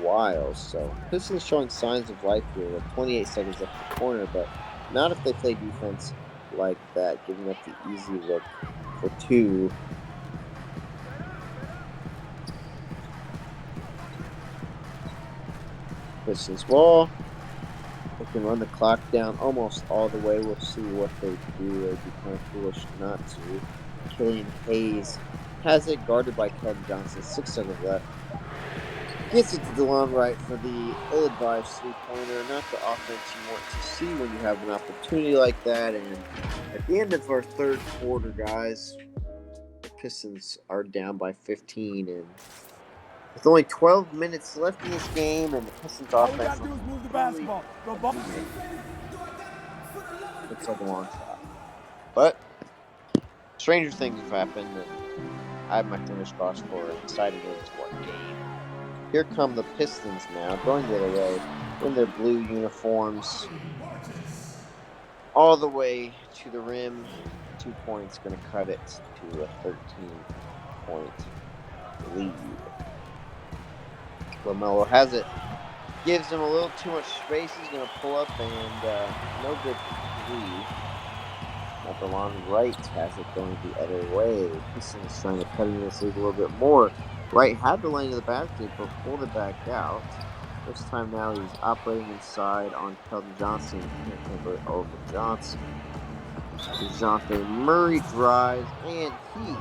while. So Pistons showing signs of life here with 28 seconds left in the corner, but not if they play defense like that, giving up the easy look for two. Pistons ball. They can run the clock down almost all the way. We'll see what they do. They'd be kind of foolish not to. Killian Hayes has it guarded by Keldon Johnson. 6 seconds left. Gets it to DeLon Wright for the ill-advised three-pointer. Not the offense you want to see when you have an opportunity like that. And at the end of our third quarter, guys, the Pistons are down by 15. And with only 12 minutes left in this game, and the Pistons offense... All we got to do is move the basketball. Looks like a long shot. But stranger things have happened, and I have my fingers crossed for an exciting end-to-our game. Here come the Pistons now, going the other way in their blue uniforms. All the way to the rim. 2 points, going to cut it to a 13-point lead. LaMelo has it. Gives him a little too much space. He's going to pull up and no good three. Now DeLon Wright has it going the other way. Pistons trying to cut into this lead a little bit more. Wright had the lane of the basket, but pulled it back out. This time now he's operating inside on Keldon Johnson. Can't convert over Johnson. DeJounte Murray drives, and he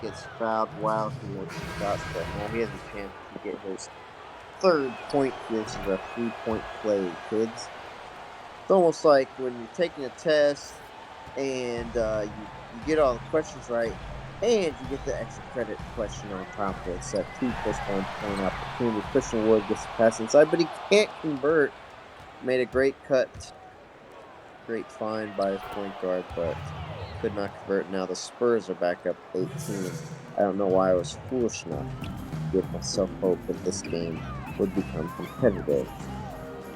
gets fouled while he makes the shots. But now he has a chance to get his third point here. This is a 3-point play, kids. It's almost like when you're taking a test and you get all the questions right, and you get the extra credit question on top of it. It's a 2 + 1 point opportunity. Christian Wood gets the pass inside, but he can't convert. Made a great cut. Great find by his point guard, but could not convert. Now the Spurs are back up 18. I don't know why I was foolish enough to give myself hope that this game would become competitive.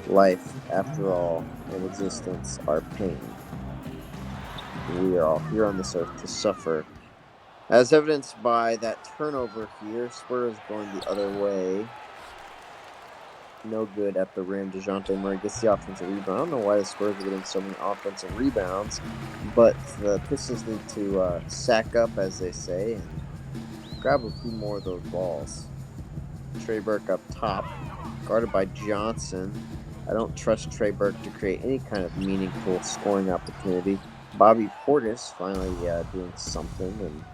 Life, after all, and existence are pain. We are all here on this earth to suffer. As evidenced by that turnover here, Spurs going the other way. No good at the rim. DeJounte Murray gets the offensive rebound. I don't know why the Spurs are getting so many offensive rebounds, but the Pistons need to sack up, as they say, and grab a few more of those balls. Trey Burke up top, guarded by Johnson. I don't trust Trey Burke to create any kind of meaningful scoring opportunity. Bobby Portis finally doing something, and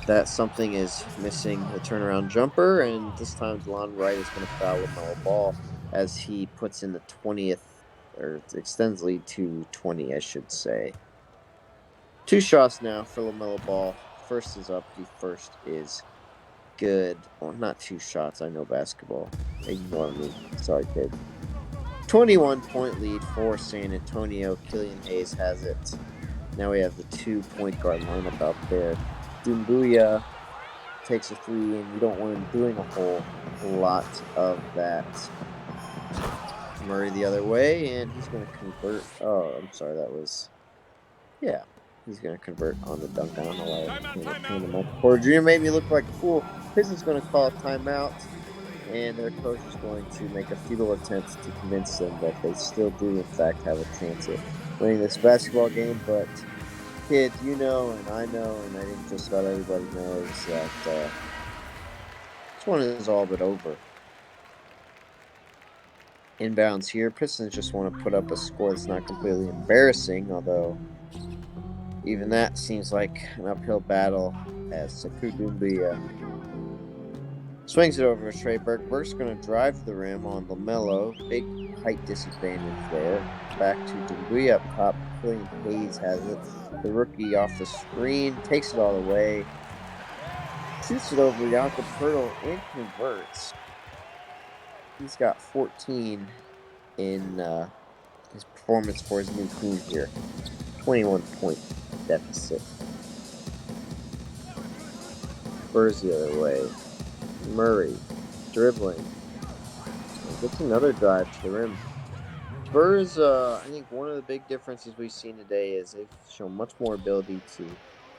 that something is missing a turnaround jumper, and this time DeLon Wright is going to foul LaMelo Ball as he puts in the 20th, or extends lead to 20, I should say. 2 shots now for LaMelo Ball. First is up. The first is good. Well, not 2 shots. I know basketball. Ignore me. Sorry, kid. 21-point lead for San Antonio. Killian Hayes has it. Now we have the 2 point guard lineup out there. Doumbouya takes a 3, and you don't want him doing a whole lot of that. Murray the other way, and he's going to convert. Oh, I'm sorry, that was... Yeah, he's going to convert on the dunk. I don't know why I Michael Porter Jr. made me look like a fool. Pistons going to call a timeout, and their coach is going to make a futile attempt to convince them that they still do, in fact, have a chance at winning this basketball game, but... Kids, you know, and I know, and I think just about everybody knows that this one is all but over. Inbounds here. Pistons just want to put up a score that's not completely embarrassing, although even that seems like an uphill battle as Sekou Doumbouya swings it over to Trey Burke. Burke's going to drive to the rim on LaMelo. Big height disadvantage there. Back to Doumbouya up top. Killian Hayes has it. The rookie off the screen takes it all the way. Shoots it over Jakob Poeltl and converts. He's got 14 in his performance for his new team here. 21-point deficit. Spurs the other way. Murray dribbling. Gets another drive to the rim. Spurs, I think one of the big differences we've seen today is they've shown much more ability to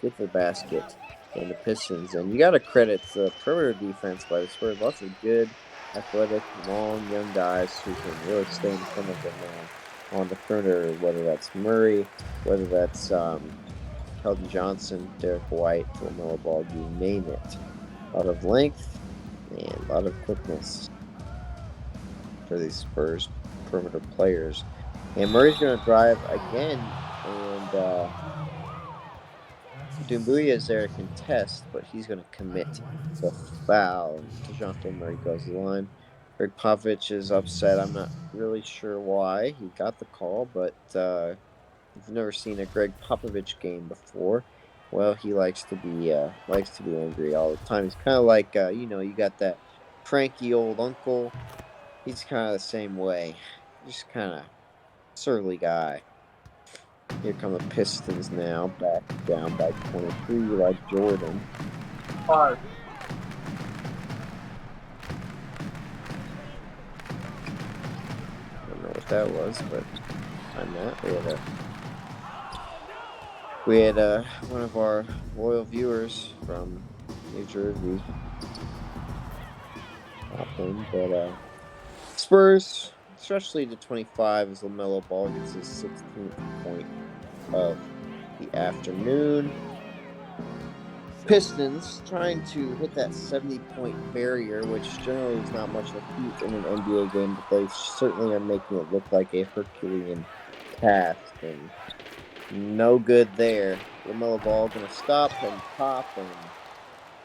get the basket than the Pistons. And you got to credit the perimeter defense by the Spurs. Lots of good athletic, long, young guys who can really stay in front of the man on the perimeter, whether that's Murray, whether that's Keldon Johnson, Derek White, LaMelo Ball, you name it. A lot of length and a lot of quickness for these Spurs perimeter players. And Murray's going to drive again, and Doumbouya is there to contest, but he's going to commit the foul. And DeJounte Murray goes to the line. Greg Popovich is upset. I'm not really sure why he got the call, but if you've never seen a Greg Popovich game before, well, he likes to be angry all the time. He's kind of like you got that cranky old uncle. He's kind of the same way, just kind of surly guy. Here come the Pistons now, back down by 23 like Jordan. Five. I don't know what that was, but I'm not. We had one of our loyal viewers from New Jersey happened, but Spurs, especially to 25 as LaMelo Ball gets his 16th point of the afternoon. Pistons trying to hit that 70-point barrier, which generally is not much of a feat in an NBA game, but they certainly are making it look like a Herculean task, and no good there. LaMelo Ball going to stop and pop, and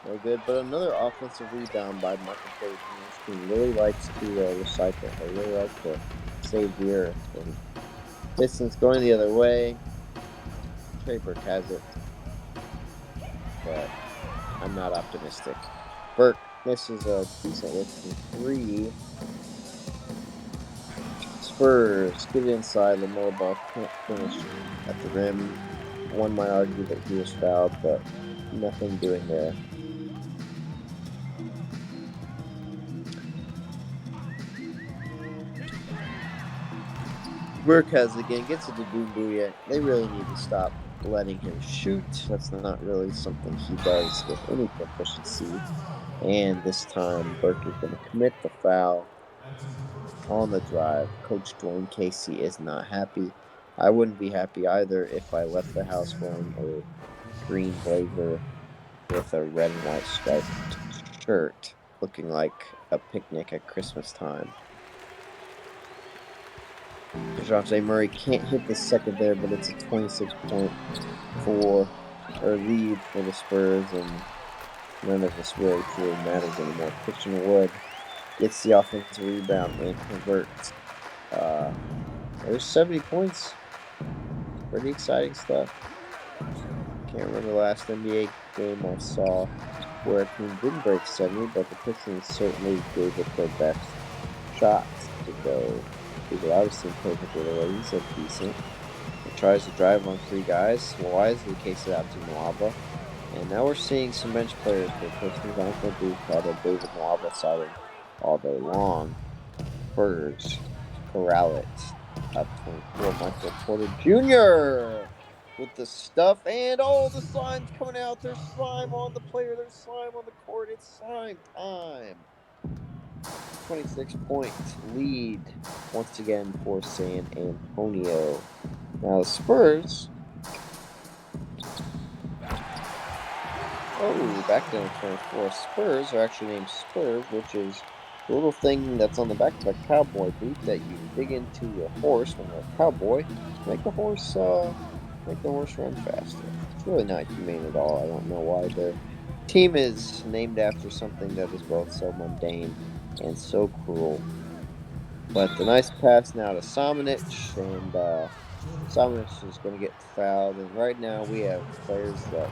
no good. But another offensive rebound by Michael Porter Jr. This team really likes to recycle. They really like to save the earth. And Pistons going the other way. Trey Burke has it, but I'm not optimistic. Burke misses a decent looking three. Spurs get inside. LaMelo Ball can't finish at the rim. One might argue that he was fouled, but nothing doing there. Burke has again, gets it to Doumbouya. They really need to stop letting him shoot. That's not really something he does with any proficiency. And this time, Burke is going to commit the foul on the drive. Coach Dwayne Casey is not happy. I wouldn't be happy either if I left the house wearing a green blazer with a red and white striped shirt, looking like a picnic at Christmas time. DeJounte Murray can't hit the second there, but it's a 26-point lead for the Spurs, and none of this really truly matters anymore. Christian Wood gets the offensive rebound and converts. There's 70 points. Pretty exciting stuff. Can't remember the last NBA game I saw where a team didn't break 70, but the Pistons certainly gave it their best shot to go. Because obviously perfect with the way he's decent. He tries to drive on three guys, wisely cases out to Nwaba. And now we're seeing some bench players for Pistons. I think we've had a David Nwaba side all day long. Spurs corral it. Up 24, Michael Porter Jr. with the stuff. And the slime's coming out. There's slime on the player. There's slime on the court. It's slime time. 26-point lead once again for San Antonio. Now the Spurs. Back down to 24. Spurs are actually named Spurs, which is the little thing that's on the back of a cowboy boot that you dig into your horse when you're a cowboy to make the horse run faster. It's really not humane at all. I don't know why their team is named after something that is both so mundane and so cruel. But the nice pass now to Samanic, and Samanic is going to get fouled. And right now we have players that,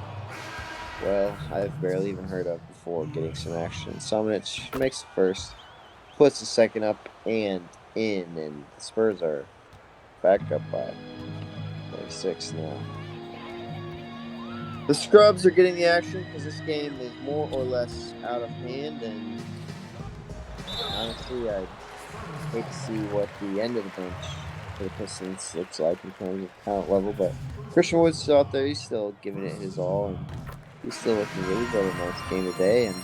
well, I've barely even heard of before getting some action. Samanic makes the first, puts the second up and in, and the Spurs are back up by 36 now. The Scrubs are getting the action because this game is more or less out of hand, and honestly, I hate to see what the end of the bench for the Pistons looks like in terms of talent level, but Christian Wood's still out there. He's still giving it his all, and he's still looking good. He's had a nice game today, and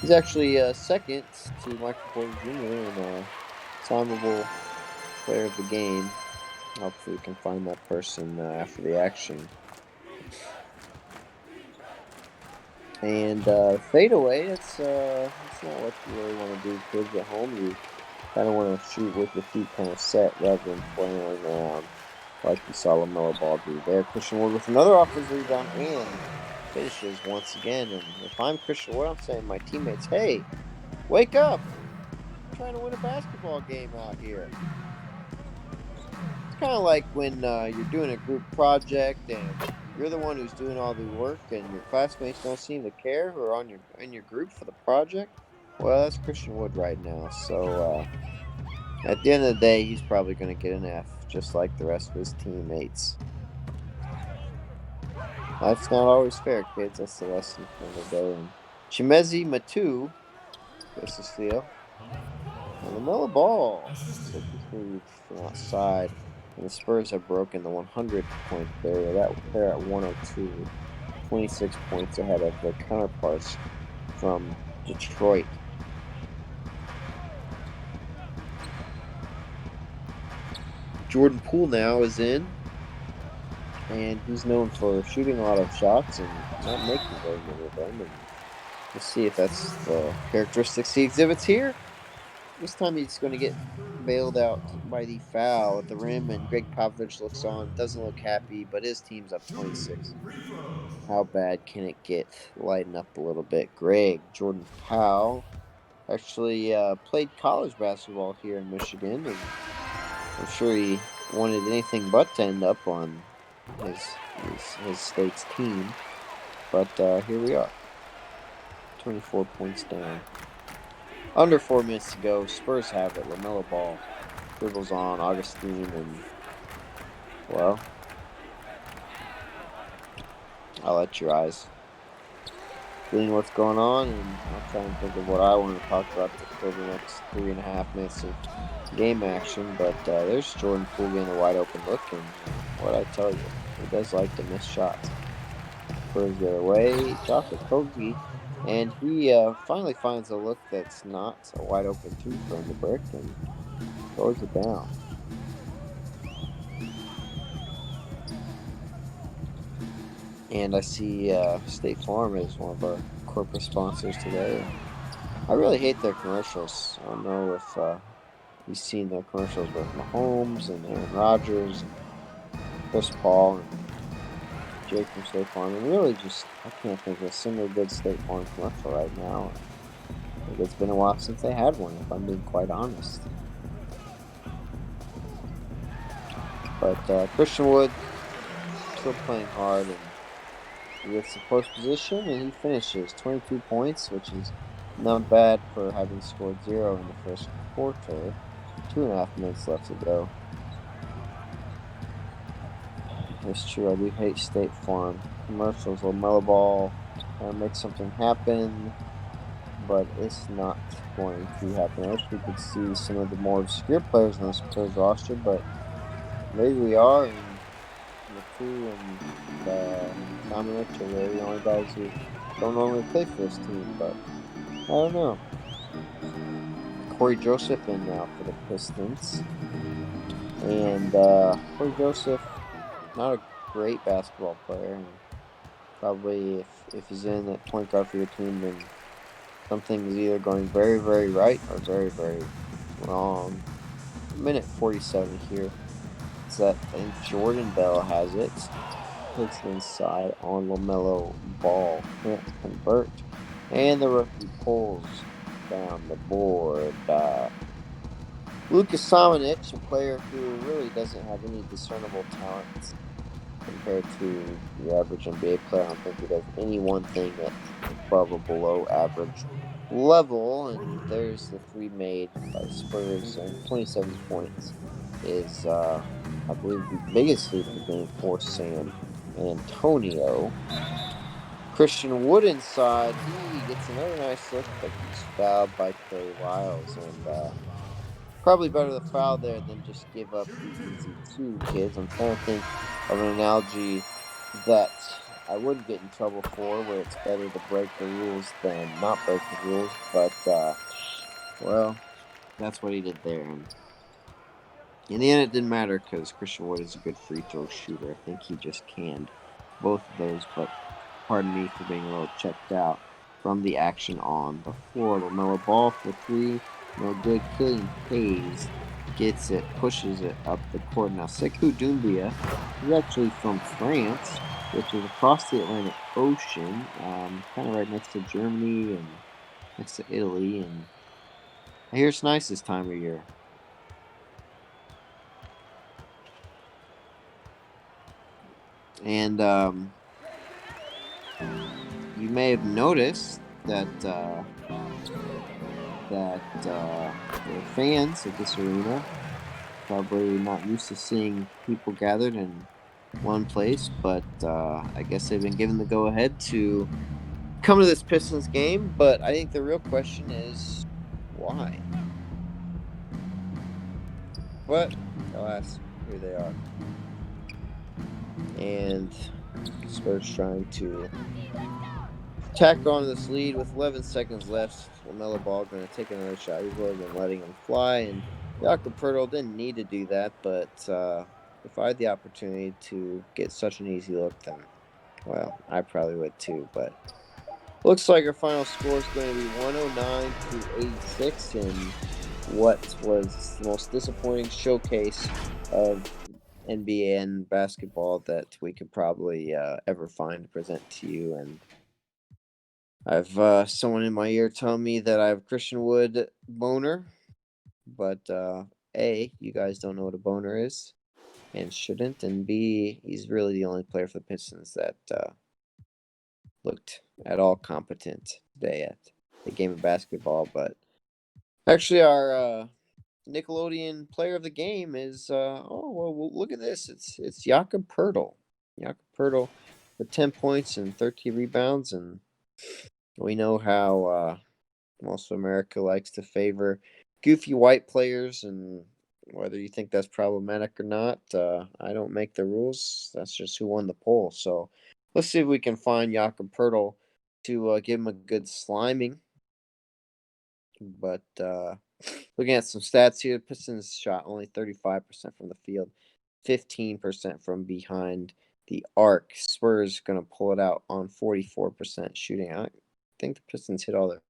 He's actually second to Michael Porter Jr. in timeable player of the game. Hopefully, we can find that person after the action. And fadeaway, it's not what you really want to do, kids at home. You kind of want to shoot with your feet kind of set rather than flailing around like you saw LaMelo Ball do there. Christian Wood with another offensive rebound and finishes once again. And if I'm Christian Wood, I'm saying to my teammates, hey, wake up. I'm trying to win a basketball game out here. It's kind of like when you're doing a group project and you're the one who's doing all the work and your classmates don't seem to care who are in your group for the project. Well, that's Christian Wood right now. So at the end of the day, he's probably going to get an F, just like the rest of his teammates. Life's not always fair, kids. That's the lesson from the day. And Chimezi Matu gets the steal. And LaMelo Ball takes his move from outside. And the Spurs have broken the 100-point barrier. They're at 102, 26 points ahead of their counterparts from Detroit. Jordan Poole now is in, and he's known for shooting a lot of shots and not making very many of them. And we'll see if that's the characteristics he exhibits here. This time he's going to get bailed out by the foul at the rim, and Greg Popovich looks on, doesn't look happy, but his team's up 26. How bad can it get? Lighten up a little bit. Jordan Powell, actually played college basketball here in Michigan, and I'm sure he wanted anything but to end up on his state's team. But here we are. 24 points down. Under 4 minutes to go. Spurs have it. LaMelo Ball dribbles on Augustine, and, well, I'll let your eyes glean what's going on, and I'll try and think of what I want to talk about for the next 3.5 minutes of game action. But there's Jordan Poole getting a wide open look, and what I tell you, he does like to miss shots. Spurs the other way. Chocolate Kogi. And he finally finds a look that's not a wide open two for him to brick and throws it down. And I see State Farm is one of our corporate sponsors today. I really hate their commercials. I don't know if you've seen their commercials with Mahomes and Aaron Rodgers and Chris Paul and Jake from State Farm. And really just, I can't think of a single good State Farm commercial right now. I think it's been a while since they had one, if I'm being quite honest. But Christian Wood still playing hard, and he gets the post position, and he finishes 22 points, which is not bad for having scored 0 in the first quarter. 2.5 minutes left to go. It's true, I do hate State Farm commercials. LaMelo Ball make something happen, but it's not going to happen. I wish we could see some of the more obscure players on the Spurs roster, but maybe we are, and McCoo and Dominic are really the only guys who don't normally play for this team, but I don't know. Corey Joseph in now for the Pistons. And Corey Joseph, not a great basketball player, and probably if he's in at point guard for your team, then something's either going very, very right or very, very wrong. Minute 47 here. It's that I think Jordan Bell has it. Takes it inside on LaMelo Ball. Can't convert. And the rookie pulls down the board. Lucas Samanic, a player who really doesn't have any discernible talent compared to the average NBA player. I don't think he does any one thing at above or below average level. And there's the three made by Spurs, and 27 points is, I believe, the biggest lead of the game for San Antonio. Christian Wood inside. He gets another nice look, but he's fouled by Trey Lyles. And probably better to foul there than just give up the easy two, kids. I'm trying to think of an analogy that I wouldn't get in trouble for, where it's better to break the rules than not break the rules. But, well, that's what he did there. And in the end, it didn't matter because Christian Wood is a good free throw shooter. I think he just canned both of those, but pardon me for being a little checked out from the action on the floor. LaMelo Ball for three, no good. Killian Hayes gets it, pushes it up the court. Now, Sekou Doumbia is actually from France, which is across the Atlantic Ocean, kind of right next to Germany and next to Italy. And I hear it's nice this time of year. And you may have noticed that the fans at this arena probably not used to seeing people gathered in one place, but I guess they've been given the go-ahead to come to this Pistons game. But I think the real question is why. But alas, here they are, and Spurs trying to tack on this lead with 11 seconds left. LaMelo Ball going to take another shot. He's really been letting him fly, and Jakob Poeltl didn't need to do that, but if I had the opportunity to get such an easy look, then, well, I probably would too. But looks like our final score is going to be 109 to 86 in what was the most disappointing showcase of NBA and basketball that we could probably ever find to present to you. And I've someone in my ear telling me that I have Christian Wood boner, but A, you guys don't know what a boner is and shouldn't, and B, he's really the only player for the Pistons that looked at all competent today at the game of basketball. But actually, our Nickelodeon player of the game is look at this, it's Jakob Poeltl. Jakob Poeltl with 10 points and 13 rebounds, and we know how most of America likes to favor goofy white players, and whether you think that's problematic or not, I don't make the rules. That's just who won the poll. So let's see if we can find Jakob Poeltl to give him a good sliming. But looking at some stats here, Pistons shot only 35% from the field, 15% from behind the arc. Spurs going to pull it out on 44% shooting. I think the Pistons hit all their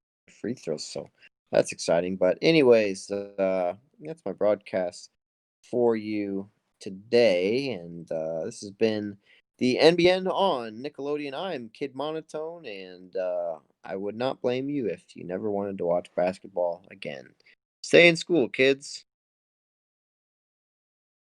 free throws, so that's exciting. But anyways, that's my broadcast for you today, and this has been the NBN on Nickelodeon. I'm Kid Monotone, and I would not blame you if you never wanted to watch basketball again. Stay in school, kids.